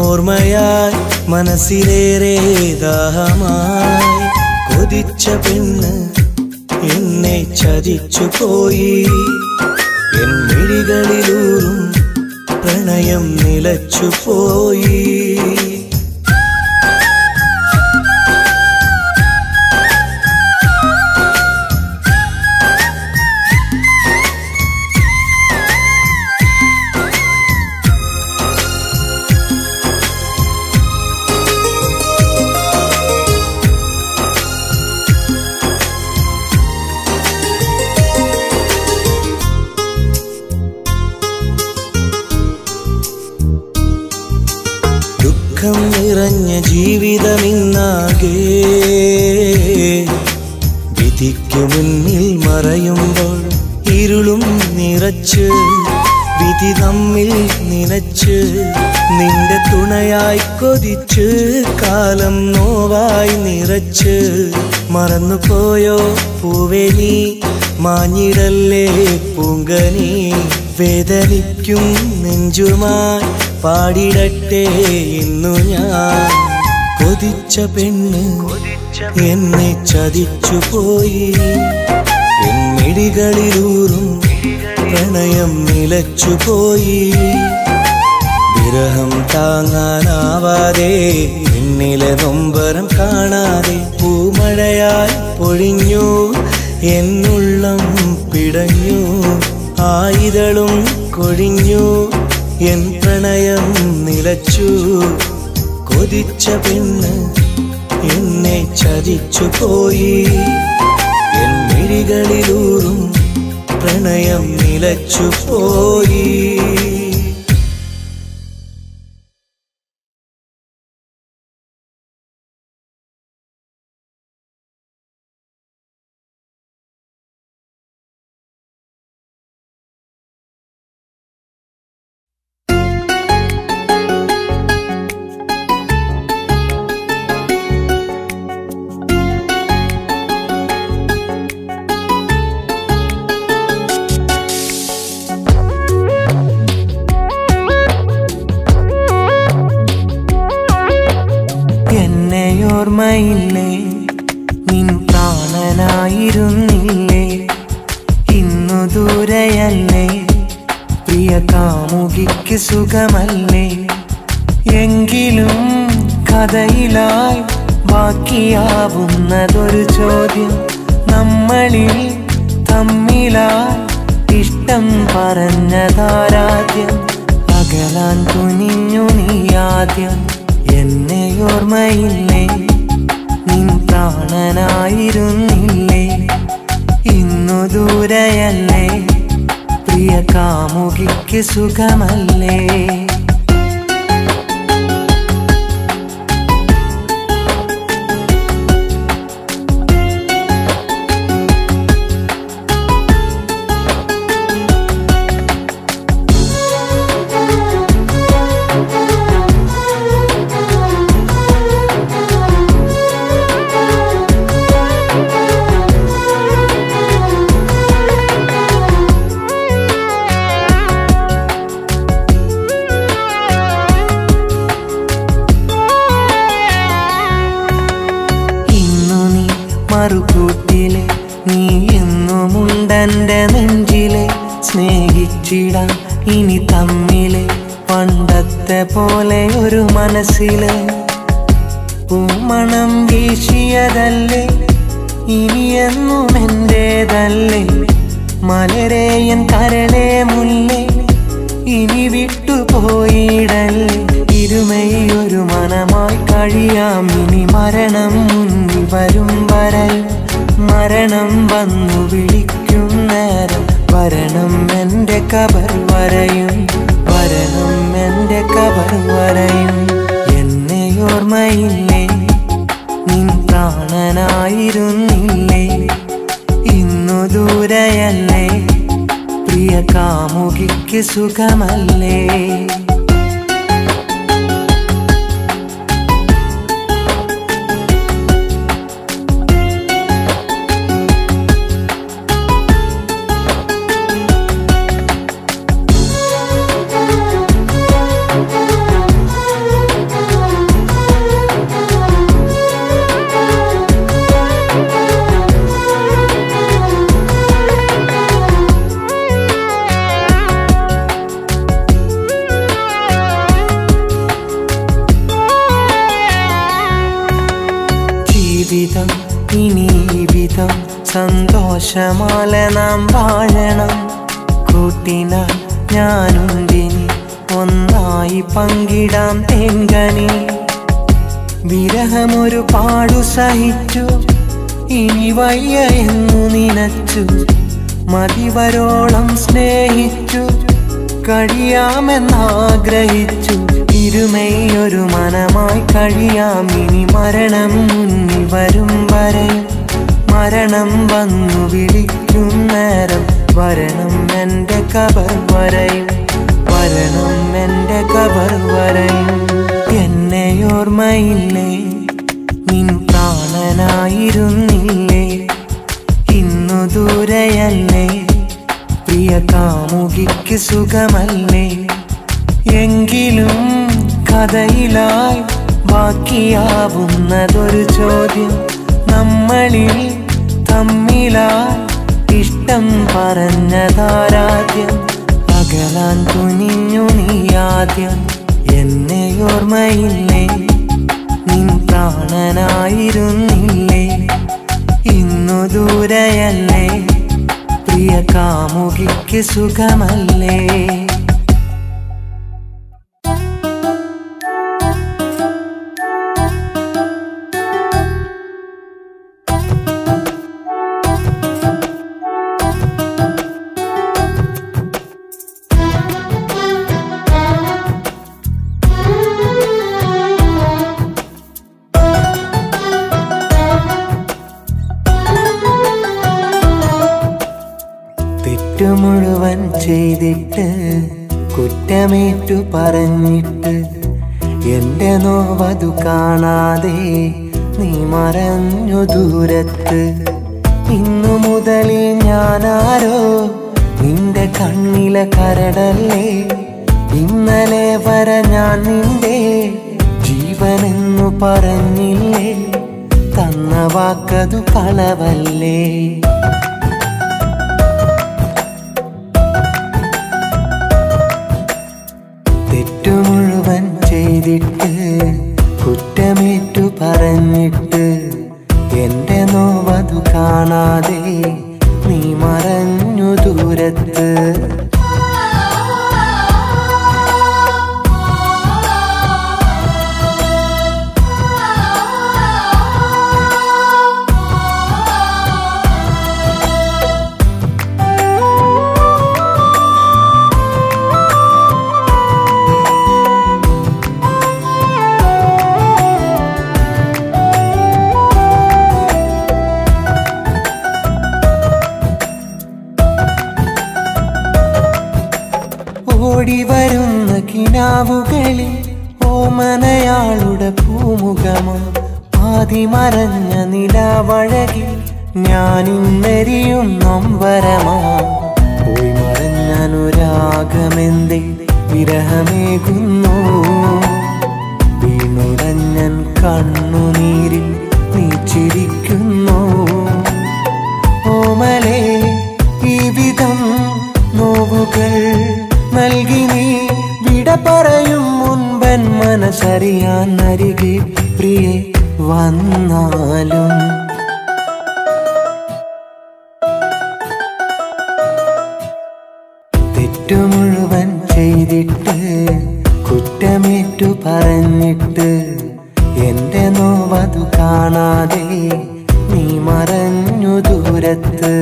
ഓർമ്മയായി മനസ്സിലേറെ ദാഹമായി, കൊതിച്ച പെണ്ണ് എന്നെ ചതിച്ചു പോയി, എൻ മിഴികളിലൂറും പ്രണയം നിലച്ചു പോയി. നിറഞ്ഞ ജീവിതമിന്നാകെ വിധിക്കു മുന്നിൽ മറയുമ്പോൾ ഇരുളും നിറച്ച്, വിധി തമ്മിൽ നിനച്ച്, നിന്റെ തുണയായി കൊതിച്ച്, കാലം നോവായി നിറച്ച്, മറന്നുപോയോ പൂവേ നീ, മാഞ്ഞിടല്ലേ പൂങ്കനി, വേദനിക്കും നെഞ്ചുമായി പാടിടട്ടെ ഇന്നു ഞാൻ, കൊതിച്ച പെണ്ണ് എന്നെ ചതിച്ചു പോയി, എൻ മിഴികളിലൂറും പ്രണയം നിലച്ചു പോയി, വിരഹം താങ്ങാനാവാതെ എന്നിലെ നൊമ്പരം കാണാതെ, പൂമഴയായി പൊഴിഞ്ഞു എന്നുള്ളം പിടഞ്ഞു, ആയിതളും കൊഴിഞ്ഞു, എൻ പ്രണയം നിലച്ചു, കൊതിച്ച പെണ്ണ് എന്നെ ചതിച്ചു പോയി, എൻ മിഴികളിലൂറും പ്രണയം നിലച്ചു പോയി. ഓർമ്മയില്ലേ നിൻ പ്രാണനായിരുന്നില്ലേ, ഇന്നു ദൂരെയല്ലേ, പ്രിയ കാമുകിക്ക് സുഖമല്ലേ, എങ്കിലും കഥയിലായി ബാക്കിയാവുന്നതൊരു ചോദ്യം, നമ്മളിൽ തമ്മിലായി ഇഷ്ടം പറഞ്ഞതാരാദ്യം, അകലാൻ തുനിഞ്ഞു നീ ആദ്യം, എന്നെ ഓർമ്മയില്ലേ നിൻ പ്രാണനായിരുന്നില്ലേ, ഇന്നു ദൂരെയല്ലേ, പ്രിയ കാമുകിക്ക് സുഖമല്ലേ. മറുകൂട്ടിലെ നീ എന്നുമുണ്ടെന്റെ നെഞ്ചിലെ, സ്നേഹിച്ചിടാം ഇനി തമ്മിലെ, പണ്ടത്തെ പോലെ ഒരു മനസ്സിലെ, പൂമണം വീശിയതല്ലേ ഇനിയെന്നും എന്റേതല്ലേ, മലരേയൻ കരളെ മുല്ലേ ഇനി വിട്ടുപോയിടല്ലേ, ഇരുമയൊരു മനമായി കഴിയാം ഇനി മരണം മുന്നിൽ വരും വരയും, മരണം വന്നു വിളിക്കും നേരം വരണം എൻ്റെ കബർ വരയും, വരണം എൻ്റെ കബർ വരയും, എന്നെ ഓർമ്മയില്ലേ നിൻ പ്രാണനായിരുന്നില്ലേ, ഇന്നു ദൂരെയല്ലേ, പ്രിയ കാമുകിക്ക് സുഖമല്ലേ? ജീവിതം ഇനി വിധം സന്തോഷമാലെ നാം വാഴണം. കൂട്ടിനാൽ ഞാനുണ്ടിനി ഒന്നായി പങ്കിടാം തേങ്കനി. വിരഹമൊരു പാടു സഹിച്ചു, ഇനി വയ്യ എന്നു നിനച്ചു. മതിവരോളം സ്നേഹിച്ചു, കഴിയാമെന്നാഗ്രഹിച്ചു. ഇരുമയൊരു മനമായി കഴിയാം ഇനി മരണം മുന്നിൽ വരും വരെ. മരണം വന്നു വിളിക്കും നേരം വരണം എൻ്റെ കബർ വരയും. വരണം എൻ്റെ കബർ വരയും. എന്നെ ഓർമ്മയില്ലേ? നിൻ പ്രാണനായിരുന്നില്ലേ? ഇന്നു ദൂരെയല്ലേ? പ്രിയ കാമുകിക്ക് സുഖമല്ലേ? എങ്കിലും കഥയിലായി ബാക്കിയാവുന്നതൊരു ചോദ്യം. നമ്മളിൽ തമ്മിലായി ഇഷ്ടം പറഞ്ഞതാരാദ്യം? അകലാൻ തുനിഞ്ഞു നീ ആദ്യം. എന്നെ ഓർമ്മയില്ലേ? നിൻ പ്രാണനായിരുന്നില്ലേ? ഇന്നു ദൂരെയല്ലേ? പ്രിയ കാമുകിക്ക് സുഖമല്ലേ? തെറ്റു മുഴുവൻ ചെയ്തിട്ട് കുറ്റമേറ്റു പറഞ്ഞിട്ട് എന്റെ നോവതു കാണാതെ നീ മറഞ്ഞു ദൂരത്ത്. ഇന്നു മുതലേ ഞാനാരോ നിന്റെ കണ്ണിലെ കരടല്ലേ? ഇന്നലെ വരെ ഞാൻ നിന്റെ ജീവനെന്നു പറഞ്ഞില്ലേ? തന്ന വാക്കതു കളവല്ലേ? തെറ്റു മുഴുവൻ ചെയ്തിട്ട് കുറ്റമേറ്റു പറഞ്ഞിട്ട് എന്റെ നോവതു കാണാതെ നീ മറഞ്ഞു ദൂരത്ത്. ഓടിവരുന്ന കിനാവുകളിൽ ഓമനയാളുടെ പൂമുഖമോ? ആദിമറഞ്ഞ നിലാവഴകിൽ ഞാനിന്നെരിയും നൊമ്പരമാ. പോയി മറഞ്ഞനുരാഗമെന്തേ വിരഹമേകുന്നു? വീണുടഞ്ഞൻ കണ്ണുനീരിൽ നീ ചിരിക്കുന്നു. ഓമലേ ഈ വിധം നോവുകൾ നൽകി നീ വിട പറയും മുൻപൻ മനസ്സറിയാൻ അരികെ പ്രിയെ വന്നാലും. തെറ്റു മുഴുവൻ ചെയ്തിട്ട് കുറ്റമേറ്റു പറഞ്ഞിട്ട് എന്റെ നോവതു കാണാതെ നീ മറഞ്ഞു ദൂരത്ത്.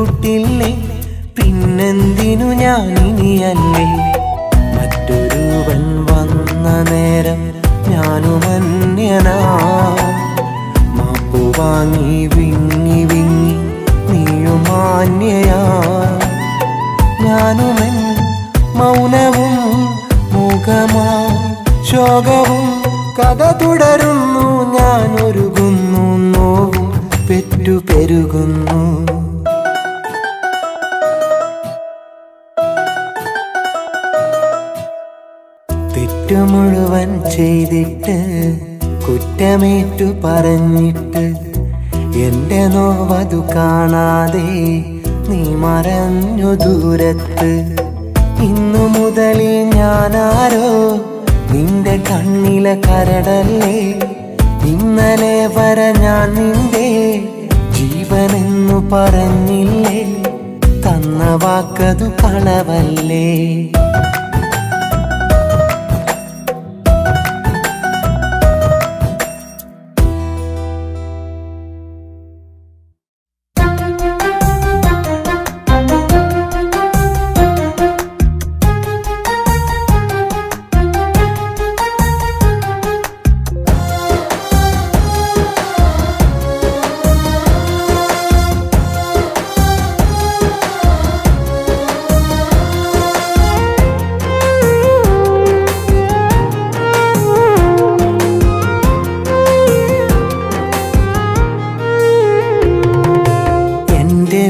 കൂട്ടില്ലേ പിന്നെന്തിനു ഞാൻ ഇനിയല്ലേ മറ്റൊരുവൻ വന്ന നേരം ഞാനുമന്യനാ മാപ്പു വാങ്ങി വിങ്ങി വിങ്ങി നീയും മാന്യയാ ഞാനുമൻ മൗനവും മുഖമായി ശോകവും കഥ തുടരുന്നു ഞാനൊരുകുന്നു നോവും പെറ്റുപെരുകുന്നു തെറ്റു മുഴുവൻ ചെയ്തിട്ട് കുറ്റമേറ്റു പറഞ്ഞിട്ട് എന്റെ നോവതു കാണാതെ നീ മറഞ്ഞു ദൂരത്ത് ഇന്നു മുതലേ ഞാനാരോ നിന്റെ കണ്ണിലെ കരടല്ലേ ഇന്നലെ വരെ ഞാൻ നിന്റെ ജീവനെന്നു പറഞ്ഞില്ലേ തന്ന വാക്കതു കളവല്ലേ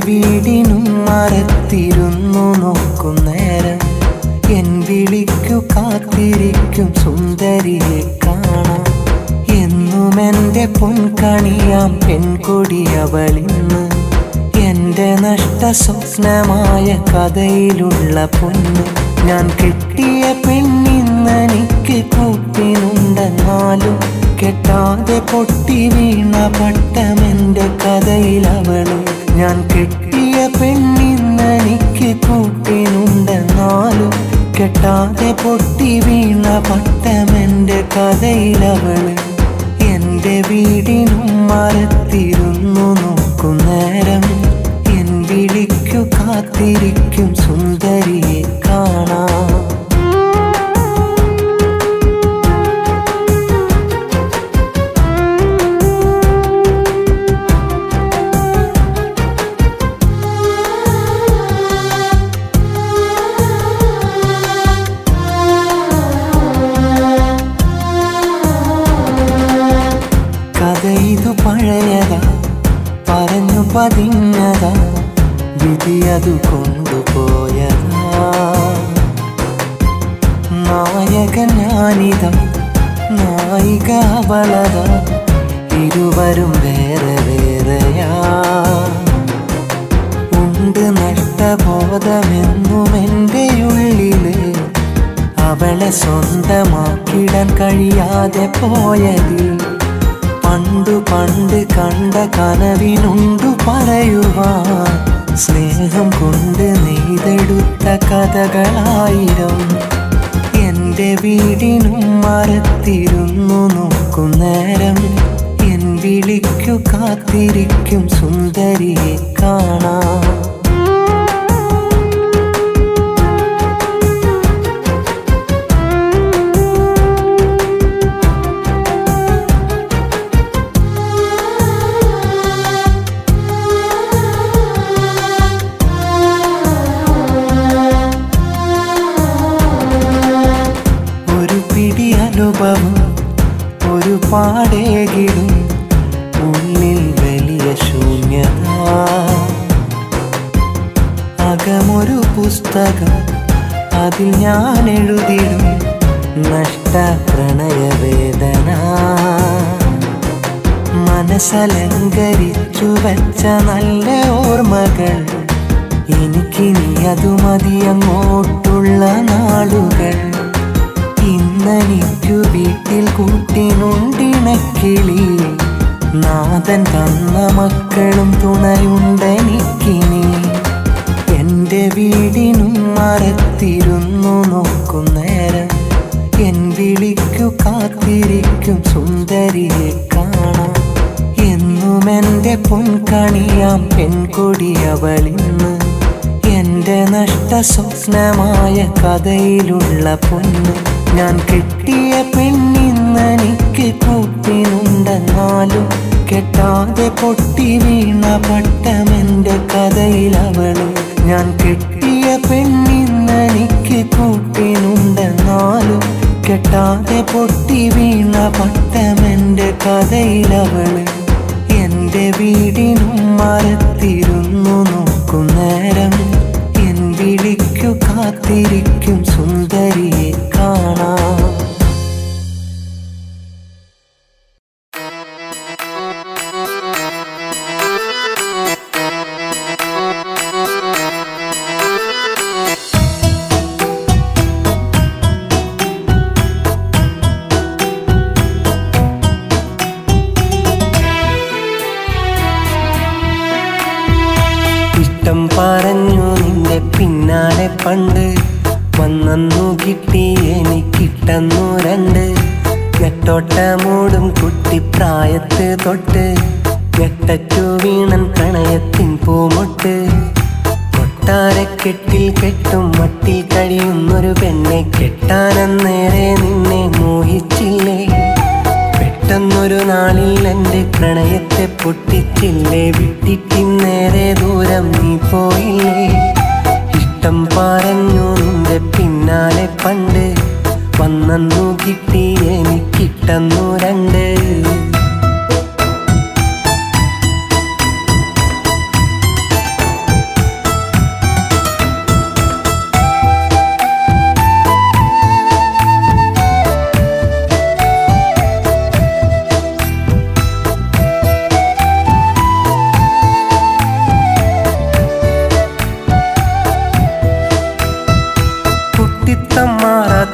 വീടിനും മരത്തിരുന്നു നോക്കുന്നേരം എൻ വിളിക്കു കാത്തിരിക്കും സുന്ദരിയെ കാണാം എന്നും എൻ്റെ പൊൻകണിയാം പെൺകൊടിയവളിന്ന് എൻ്റെ നഷ്ട സ്വപ്നമായ കഥയിലുള്ള പൊന്ന് ഞാൻ കെട്ടിയ പെണ്ണിന്നെനിക്ക് കൂട്ടിനുണ്ടെന്നാലും കെട്ടാതെ പൊട്ടി വീണ പട്ടമെൻ്റെ കഥയിലവള് ഞാൻ കെട്ടിയ പെണ്ണിന്നെനിക്ക് കൂട്ടിനുണ്ടെന്നാലും കെട്ടാതെ പൊട്ടി വീണ പട്ടമെൻ്റെ കഥയിലവള് എൻ്റെ വീടിനും മരത്തിരുന്നു നോക്കുന്നേരം എൻ വിളിക്കു കാത്തിരിക്കും സുന്ദരിയെ കാണാം കഥയിതു പഴയതാ പറഞ്ഞു പതിഞ്ഞതാ വിധിയതു കൊണ്ടുപോയതാ നായകൻ ഞാനിതാ നായിക അവളതാ ഇരുവരും വേറെ വേറെയാ ഉണ്ട് നഷ്ടബോധമെന്നും എൻ്റെ ഉള്ളില് അവളെ സ്വന്തമാക്കിടാൻ കഴിയാതെ പോയതിൽ പണ്ടു പണ്ട് കണ്ട കനവിനുണ്ടു പറയുവാൻ സ്നേഹം കൊണ്ട് നെയ്തെടുത്ത കഥകളായിരം എൻ്റെ വീടിനും മരത്തിരുന്നു നോക്കുന്നേരം എൻ വിളിക്കു കാത്തിരിക്കും സുന്ദരിയെ കാണാം അനുഭവം ഒരുപാടേകിടും ഉള്ളിൽ വലിയ ശൂന്യത അകമൊരു പുസ്തകം അതിൽ ഞാൻ എഴുതിടും നഷ്ട പ്രണയവേദന മനസ്സലങ്കരിച്ചു വെച്ച നല്ല ഓർമ്മകൾ എനിക്കിനി അതു മതിയങ്ങോട്ടുള്ള നാളുകൾ ഇന്നെനിക്കു വീട്ടിൽ കൂട്ടിനുണ്ടിണക്കിളി നാഥൻ തന്ന മക്കളും തുണയുണ്ടെനിക്കിനി എൻ്റെ വീടിനും മരത്തിരുന്നു നോക്കുന്നേരം എൻ വിളിക്കു കാത്തിരിക്കും സുന്ദരിയെ കാണാം എന്നും എൻ്റെ പൊൻകണിയാം പെൺകൊടി കൂടി അവളിന്ന് എന്റെ നഷ്ട സ്വപ്നമായ കഥയിലുള്ള പൊന്ന്. ഞാൻ കെട്ടിയ പെണ്ണിന്നെനിക്ക് കൂട്ടിനുണ്ടെന്നാലും കെട്ടാതെ പൊട്ടി വീണ പട്ടമെന്റെ കഥയിലവള്. ഞാൻ കെട്ടിയ പെണ്ണിന്നെനിക്ക് കൂട്ടിനുണ്ടെന്നാലും കെട്ടാതെ പൊട്ടി വീണ പട്ടമെന്റെ കഥയിലവള്. എന്റെ വീടിനും മരത്തിരുന്നു നോക്കും നേരം എൻ വിളിക്കു കാത്തിരിക്കും സുന്ദരിയെ കാണാം. പറഞ്ഞു നിന്റെ പിന്നാലെ പണ്ട് വന്നു കിട്ടി എനിക്കിട്ടന്നു രണ്ട്. നെട്ടോട്ടമൂടും കുട്ടിപ്രായത്ത് തൊട്ട് ഞെട്ടറ്റു വീണൻ പ്രണയത്തിൻ പൂമൊട്ട്. കൊട്ടാരക്കെട്ടിൽ കെട്ടും മട്ടിൽ കഴിയുന്നൊരു പെണ്ണെ കെട്ടാനന്നേരെ നിന്നെ മോഹിച്ചില്ലേ. പെട്ടെന്നൊരു നാളിൽ എൻ്റെ പ്രണയത്തെ പൊട്ടിച്ചില്ലേ. വിട്ടിട്ടിന്നേരെ ദൂരം നീ പോയില്ലേ. ഇഷ്ടം പറഞ്ഞു നിന്റെ പിന്നാലെ പണ്ട് വന്നു കിട്ടി എനിക്കിട്ടന്നു രണ്ട്.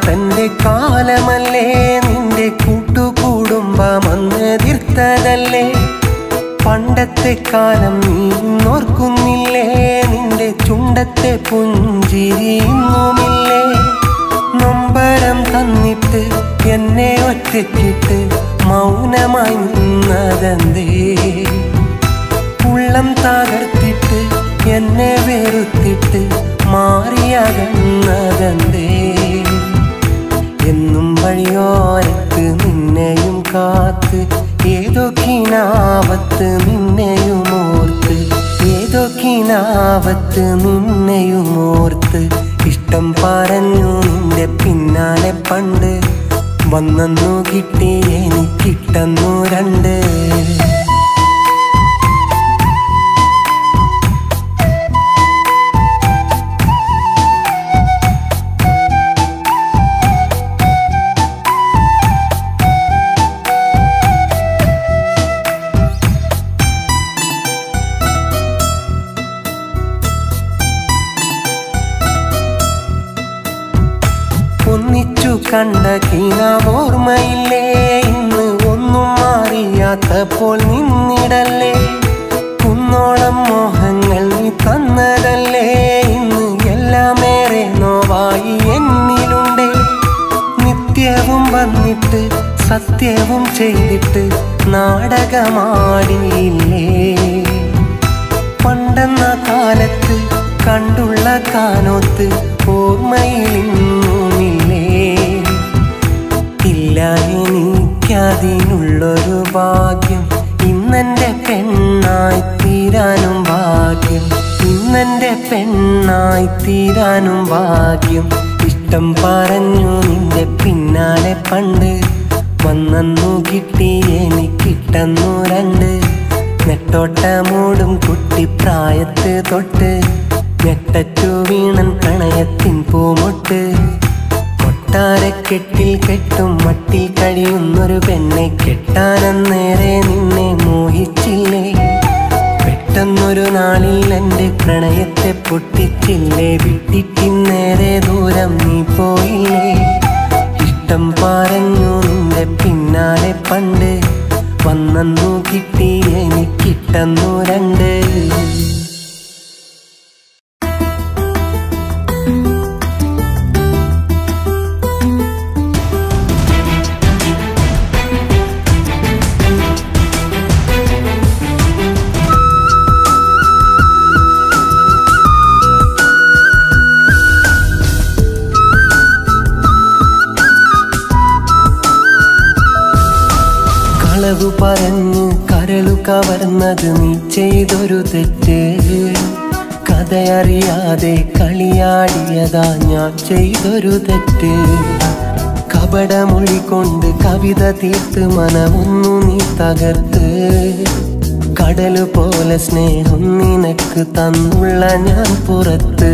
തന്റെ കാലമല്ലേ നിന്റെ കൂട്ടുകൂടുംബമെന്ന് തീർത്തതല്ലേ. പണ്ടത്തെ കാലം നീ ഓർക്കുന്നില്ലേ. നിന്റെ ചുണ്ടത്തെ പുഞ്ചിരിയുന്നുമില്ലേ. നൊമ്പരം തന്നിട്ട് എന്നെ ഒറ്റയ്ക്കിട്ട് മൗനമായി നിന്നതെന്തേ. ഉള്ളം തകർത്തിട്ട് എന്നെ വെറുത്തിട്ട് മാറിയകന്നതെന്തേ. എന്നും വഴിയോരത്ത് നിന്നെയും കാത്ത് ഏതോ കിനാവത്ത് നിന്നെയും ഓർത്ത്. ഏതോ കിനാവത്ത് നിന്നെയും ഓർത്ത്. ഇഷ്ടം പറഞ്ഞു നിന്റെ പിന്നാലെ പണ്ട് വന്നു കിട്ടി എനിക്കിട്ടന്നു രണ്ട്. ഒന്നിച്ചു കണ്ട കിനാവോർമ്മയില്ലേ. ഇന്ന് ഒന്നും മാറിയാത്തപ്പോൾ നിന്നിടല്ലേ. കുന്നോളം മോഹങ്ങൾ നീ തന്നതല്ലേ. ഇന്ന് എല്ലാമേറെ നോവായി എന്നിലുണ്ടേ. നിത്യവും വന്നിട്ട് സത്യവും ചെയ്തിട്ട് നാടകമാടിയില്ലേ. പണ്ടെന്ന കാലത്ത് കണ്ടുള്ള കാനോത്ത് ഓർമ്മയിലിന്നുമില്ലേ. ഇല്ല എനിക്കതിനുള്ളൊരു ഭാഗ്യം. ഇന്നെൻ്റെ പെണ്ണായി തീരാനും ഭാഗ്യം. ഇന്നെൻ്റെ പെണ്ണായി തീരാനും ഭാഗ്യം. ഇഷ്ടം പറഞ്ഞു നിന്റെ പിന്നാലെ പണ്ട് വന്നു കിട്ടി എനിക്കിട്ടന്നു രണ്ട്. നെട്ടോട്ടമൂടും കുട്ടിപ്രായത്ത് തൊട്ട് ഞെട്ടറ്റു വീണൻ പ്രണയത്തിൻ പൂമൊട്ട്. കൊട്ടാരക്കെട്ടിൽ കെട്ടും മട്ടിൽ കഴിയുന്നൊരു പെണ്ണെ കെട്ടാനന്നേരെ നിന്നെ മോഹിച്ചില്ലേ. പെട്ടെന്നൊരു നാളിൽ എൻ്റെ പ്രണയത്തെ പൊട്ടിച്ചില്ലേ. വിട്ടിട്ടിന്നേരെ ദൂരം നീ പോയില്ലേ. ഇഷ്ടം പറഞ്ഞു നിന്റെ പിന്നാലെ പണ്ട് വന്നു കിട്ടി എനിക്കിട്ടന്നു രണ്ട്. കളവു പറഞ്ഞ് കരളു കവർന്നത് നീ ചെയ്തൊരു തെറ്റ്. കഥയറിയാതെ കളിയാടിയതാ ഞാൻ ചെയ്തൊരു തെറ്റ്. കപടമൊഴി കൊണ്ട് കവിത തീർത്ത് മനമൊന്നു നീ തകർത്ത്. കടലു പോലെ സ്നേഹം നിനക്ക് തന്നുള്ള ഞാൻ പുറത്ത്.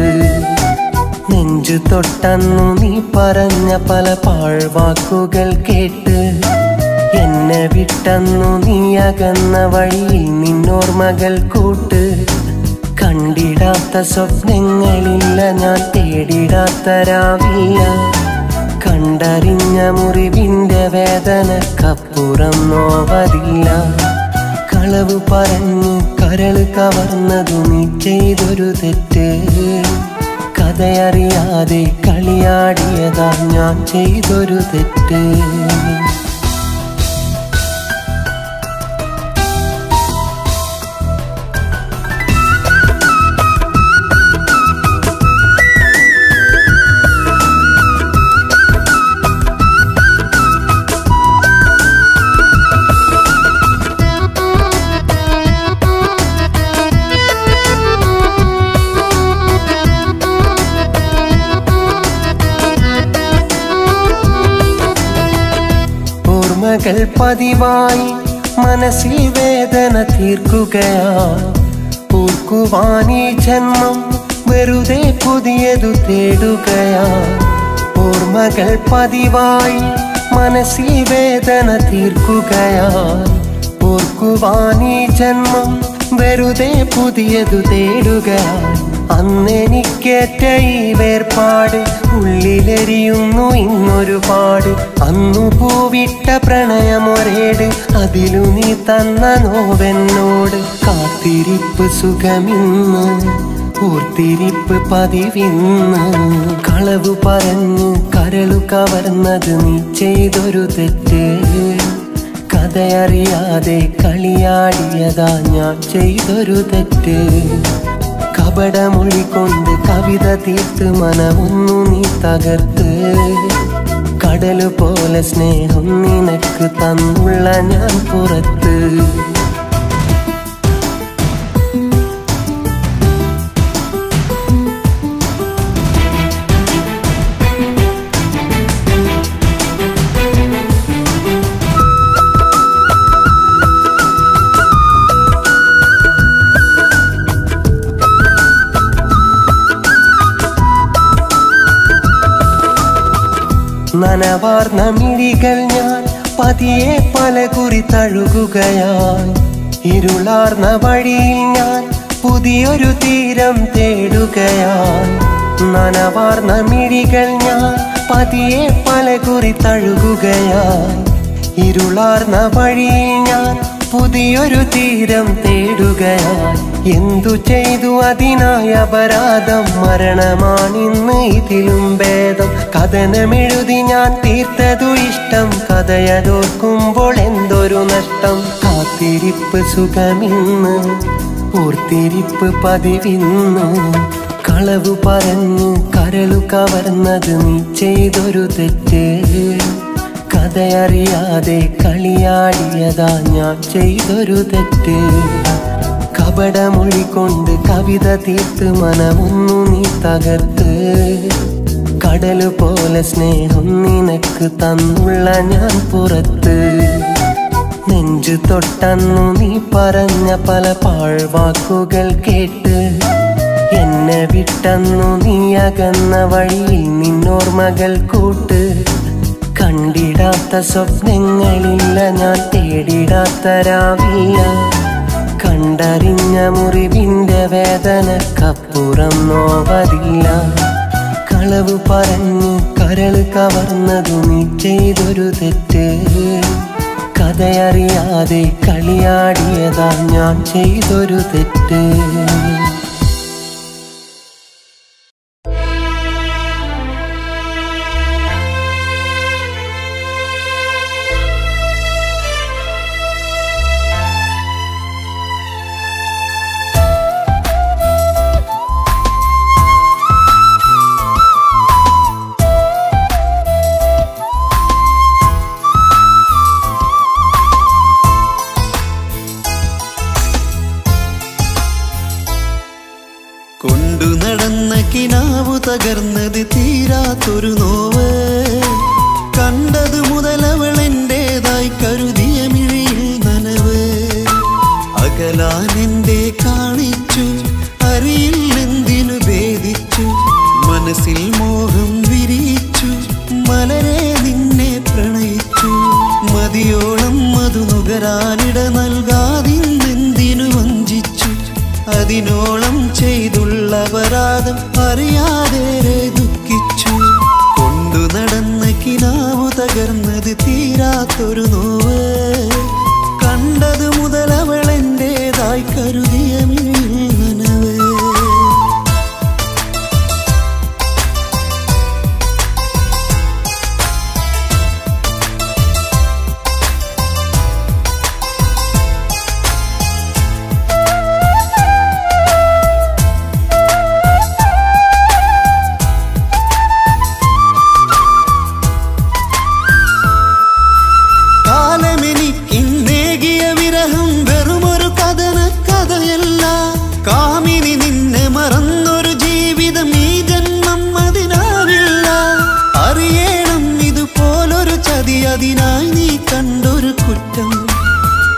നെഞ്ചു തൊട്ടന്നു നീ പറഞ്ഞ പല പാഴ്വാക്കുകൾ കേട്ട്. എന്നെ വിട്ടന്നു നീ അകന്ന വഴിയിൽ നിന്നോർമകൾ കൂട്ട്. കണ്ടിടാത്ത സ്വപ്നങ്ങളില്ല, ഞാൻ തേടിടാത്ത രാവില്ല. കണ്ടറിഞ്ഞ മുറിവിന്റെ വേദനക്കപ്പുറം നോവതില്ല. കളവു പറഞ്ഞ് കരള് കവർന്നതു നീ ചെയ്തൊരു തെറ്റ്. കഥയറിയാതെ കളിയാടിയതാ ഞാൻ ചെയ്തൊരു തെറ്റ്. ഓർമ്മകൾ പതിവായി മനസ്സിൽ വേദന തീർക്കുകയാ. ഓർക്കുവാനീ ജന്മം വെറുതെ പുതിയതു തേടുകയാ. ഓർമ്മകൾ പതിവായി മനസ്സിൽ വേദന തീർക്കുകയാ. ഓർക്കുവാനീ ജന്മം വെറുതെ പുതിയതു തേടുകയാ. അന്നെനിക്കേറ്റ ഈ വേർപാട് ഉള്ളിലെരിയുന്നു ഇന്നൊരുപാട്. അന്നു പൂവിട്ട പ്രണയമൊരേട്, അതിലു നീ തന്ന നോവെന്നോട്. കാത്തിരിപ്പ് സുഖമിന്ന്, ഓർത്തിരിപ്പ് പതിവിന്ന്. കളവു പറഞ്ഞ് കരളു കവർന്നത് നീ ചെയ്തൊരു തെറ്റ്. കഥയറിയാതെ കളിയാടിയതാ ഞാൻ ചെയ്തൊരു തെറ്റ്. കപടമൊഴി കൊണ്ട് കവിത തീർത്ത് മനമൊന്നു നീ തകർത്ത്. കടലു പോലെ സ്നേഹം നിനക്ക് തന്നുള്ള ഞാൻ പുറത്ത്. നനവാർന്ന മിഴികൾ ഞാൻ പതിയെ പല കുറി തഴുകുകയായി. ഇരുളാർന്ന വഴിയിൽ ഞാൻ പുതിയൊരു തീരം തേടുകയായി. നനവാർന്ന മിഴികൾ ഞാൻ പതിയെ പല കുറി തഴുകുകയായി. ഇരുളാർന്ന വഴിയിൽ ഞാൻ പുതിയൊരു തീരം തേടുകയായി. എന്തു ചെയ്തു അതിനായ അപരാധം, മരണമാണിന്ന് ഇതിലും ഭേദം. കഥനമെഴുതി ഞാൻ തീർത്തതു ഇഷ്ടം, കഥയതോർക്കുമ്പോൾ എന്തൊരു നഷ്ടം. കാത്തിരിപ്പ് സുഖമിന്ന്, ഓർത്തിരിപ്പ് പതിവിന്ന്. കളവു പറഞ്ഞ് കരളു കവർന്നത് നീ ചെയ്തൊരു തെറ്റ്. കഥയറിയാതെ കളിയാടിയതാ ഞാൻ ചെയ്തൊരു തെറ്റ്. കപടമൊഴി കൊണ്ട് കവിത തീർത്ത് മനമൊന്നു നീ തകർത്ത്. കടലു പോലെ സ്നേഹം നിനക്ക് തന്നുള്ള ഞാൻ പുറത്ത്. നെഞ്ചു തൊട്ടന്നു നീ പറഞ്ഞ പല പാഴ്വാക്കുകൾ കേട്ട്. എന്നെ വിട്ടന്നു നീ അകന്ന വഴിയിൽ നിന്നോർമകൾ കൂട്ട്. കണ്ടിടാത്ത സ്വപ്നങ്ങളില്ല, ഞാൻ തേടിടാത്ത രാവില്ല. കണ്ടറിഞ്ഞ മുറിവിന്റെ വേദനക്കപ്പുറം നോവതില്ല. കളവു പറഞ്ഞ് കരള് കവർന്നതു നീ ചെയ്തൊരു തെറ്റ്. കഥയറിയാതെ കളിയാടിയതാ ഞാൻ ചെയ്തൊരു തെറ്റ്. നടന്ന കിനാവു തകർന്നത് തീരാത്തൊരു നോവ്. കണ്ടതു മുതലവൾ എന്റേതായി കരുതിയ മിഴിയിൽ നനവ്. അകലാൻ എന്തേ കാണിച്ചു, അറിയില്ലെന്തിനു ഭേദിച്ചു. മനസ്സിൽ മോഹം വിരിയിച്ചു, മലരെ നിന്നെ പ്രണയിച്ചു. മതിയോളം മധു നുകരാനിട നൽകാതിന്നെന്തിനു വഞ്ചിച്ചു. അതിനോളം ചെയ്തുള്ള അപരാധം അറിയാതേറെ ദുഃഖിച്ചു. കൊണ്ടു നടന്ന കിനാവു തകർന്നത് തീരാത്തൊരു നോവ്. കണ്ടതു മുതലവൾ എന്റേതായി കരുതിയ മിഴിയിൽ നനവ്. അതിനായി നീ കണ്ടൊരു കുറ്റം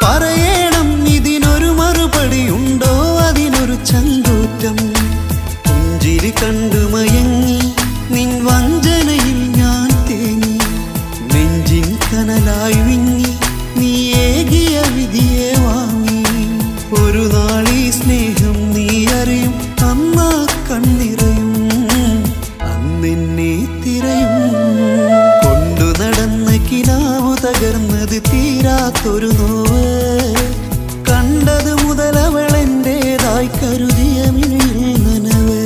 പറയണം, ഇതിനൊരു മറുപടിയുണ്ടോ, അതിനൊരു ചങ്കൂറ്റം. പുഞ്ചിരി കണ്ടു മയങ്ങി നിൻ വഞ്ചനയിൽ ഞാൻ തേങ്ങി. നെഞ്ചിൻ കനലായി വിങ്ങി നീ ഏകിയ വിധിയെ വാങ്ങി. ഒരു നാളീ സ്നേഹം നീ അറിയും, അന്നാ കണ്ണിറയും, അന്നെന്നെ തിരയും. കൊണ്ടു നടന്ന കിനാവു തകർന്നത് തീരാത്തൊരു നോവ്. കണ്ടതു മുതലവൾ എന്റേതായി കരുതിയ മിഴിയിൽ നനവ്.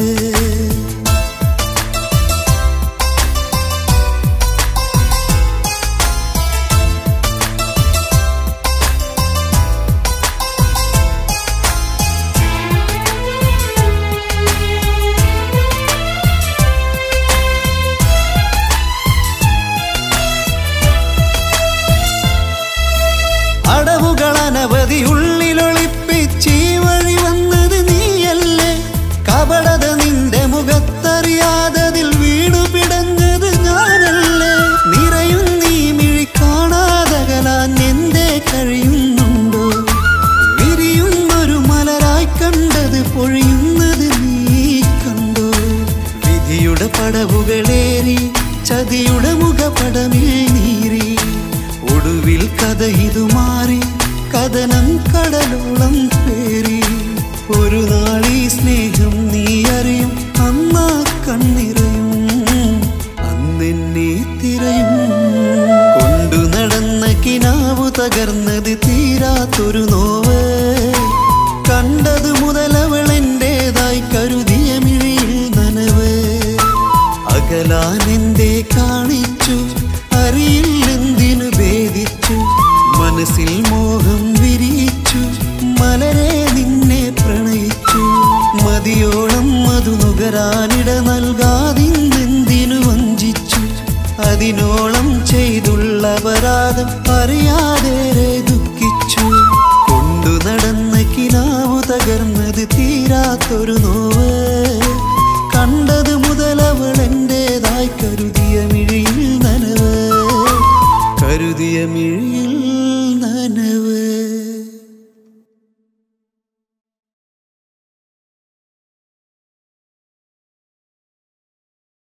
അടവുകളനവധി ഉള്ളിലൊളിപ്പിച്ചീ വഴി വന്നത് നീയല്ലേ. കപടത നിന്റെ മുഖത്തറിയാതതിൽ വീണു പിടഞ്ഞത് ഞാനല്ലേ. നിറയും നീ മിഴി കാണാതകലാൻ എന്തേ കഴിയുന്നുണ്ടോ. വിരിയുന്നൊരു മലരായി കണ്ടത് പൊഴിയുന്നത് നീ കണ്ടോ. വിധിയുടെ പടവുകളേറി ചതിയുടെ മുഖപടമേ നീറി. ഒടുവിൽ കഥ ഇതു മാറി, കഥനം കടലോളം പേറി. ഒരു നാളീ സ്നേഹം നീ അറിയും, അന്നാ കണ്ണിറയും, അന്നെന്നെ തിരയും. കൊണ്ടു നടന്ന കിനാവു തകർന്നത് തീരാത്തൊരു നോവ്. കണ്ടതു മുതലവൾ എന്റേതായി കരുതിയ മിഴിയിൽ നനവ്. അകലാൻ എന്തേ കാണിച്ചു, അറിയില്ലെന്തിനു ഭേദിച്ചു. മനസ്സിൽ മോഹം വിരിയിച്ചു, മലരെ നിന്നെ പ്രണയിച്ചു. മതിയോളം മധു നുകരാനിട നൽകാതിന്നെന്തിനു വഞ്ചിച്ചു. അതിനോളം ചെയ്തുള്ള അപരാധം അറിയാതേറെ ദുഃഖിച്ചു. കൊണ്ടു നടന്ന കിനാവു തകർന്നത് തീരാത്തൊരു നോവ്. കണ്ടതു മുതലവൾ എന്റേതായി കരുതിയ മിഴിയിൽ നനവ്. കരുതിയ മിഴി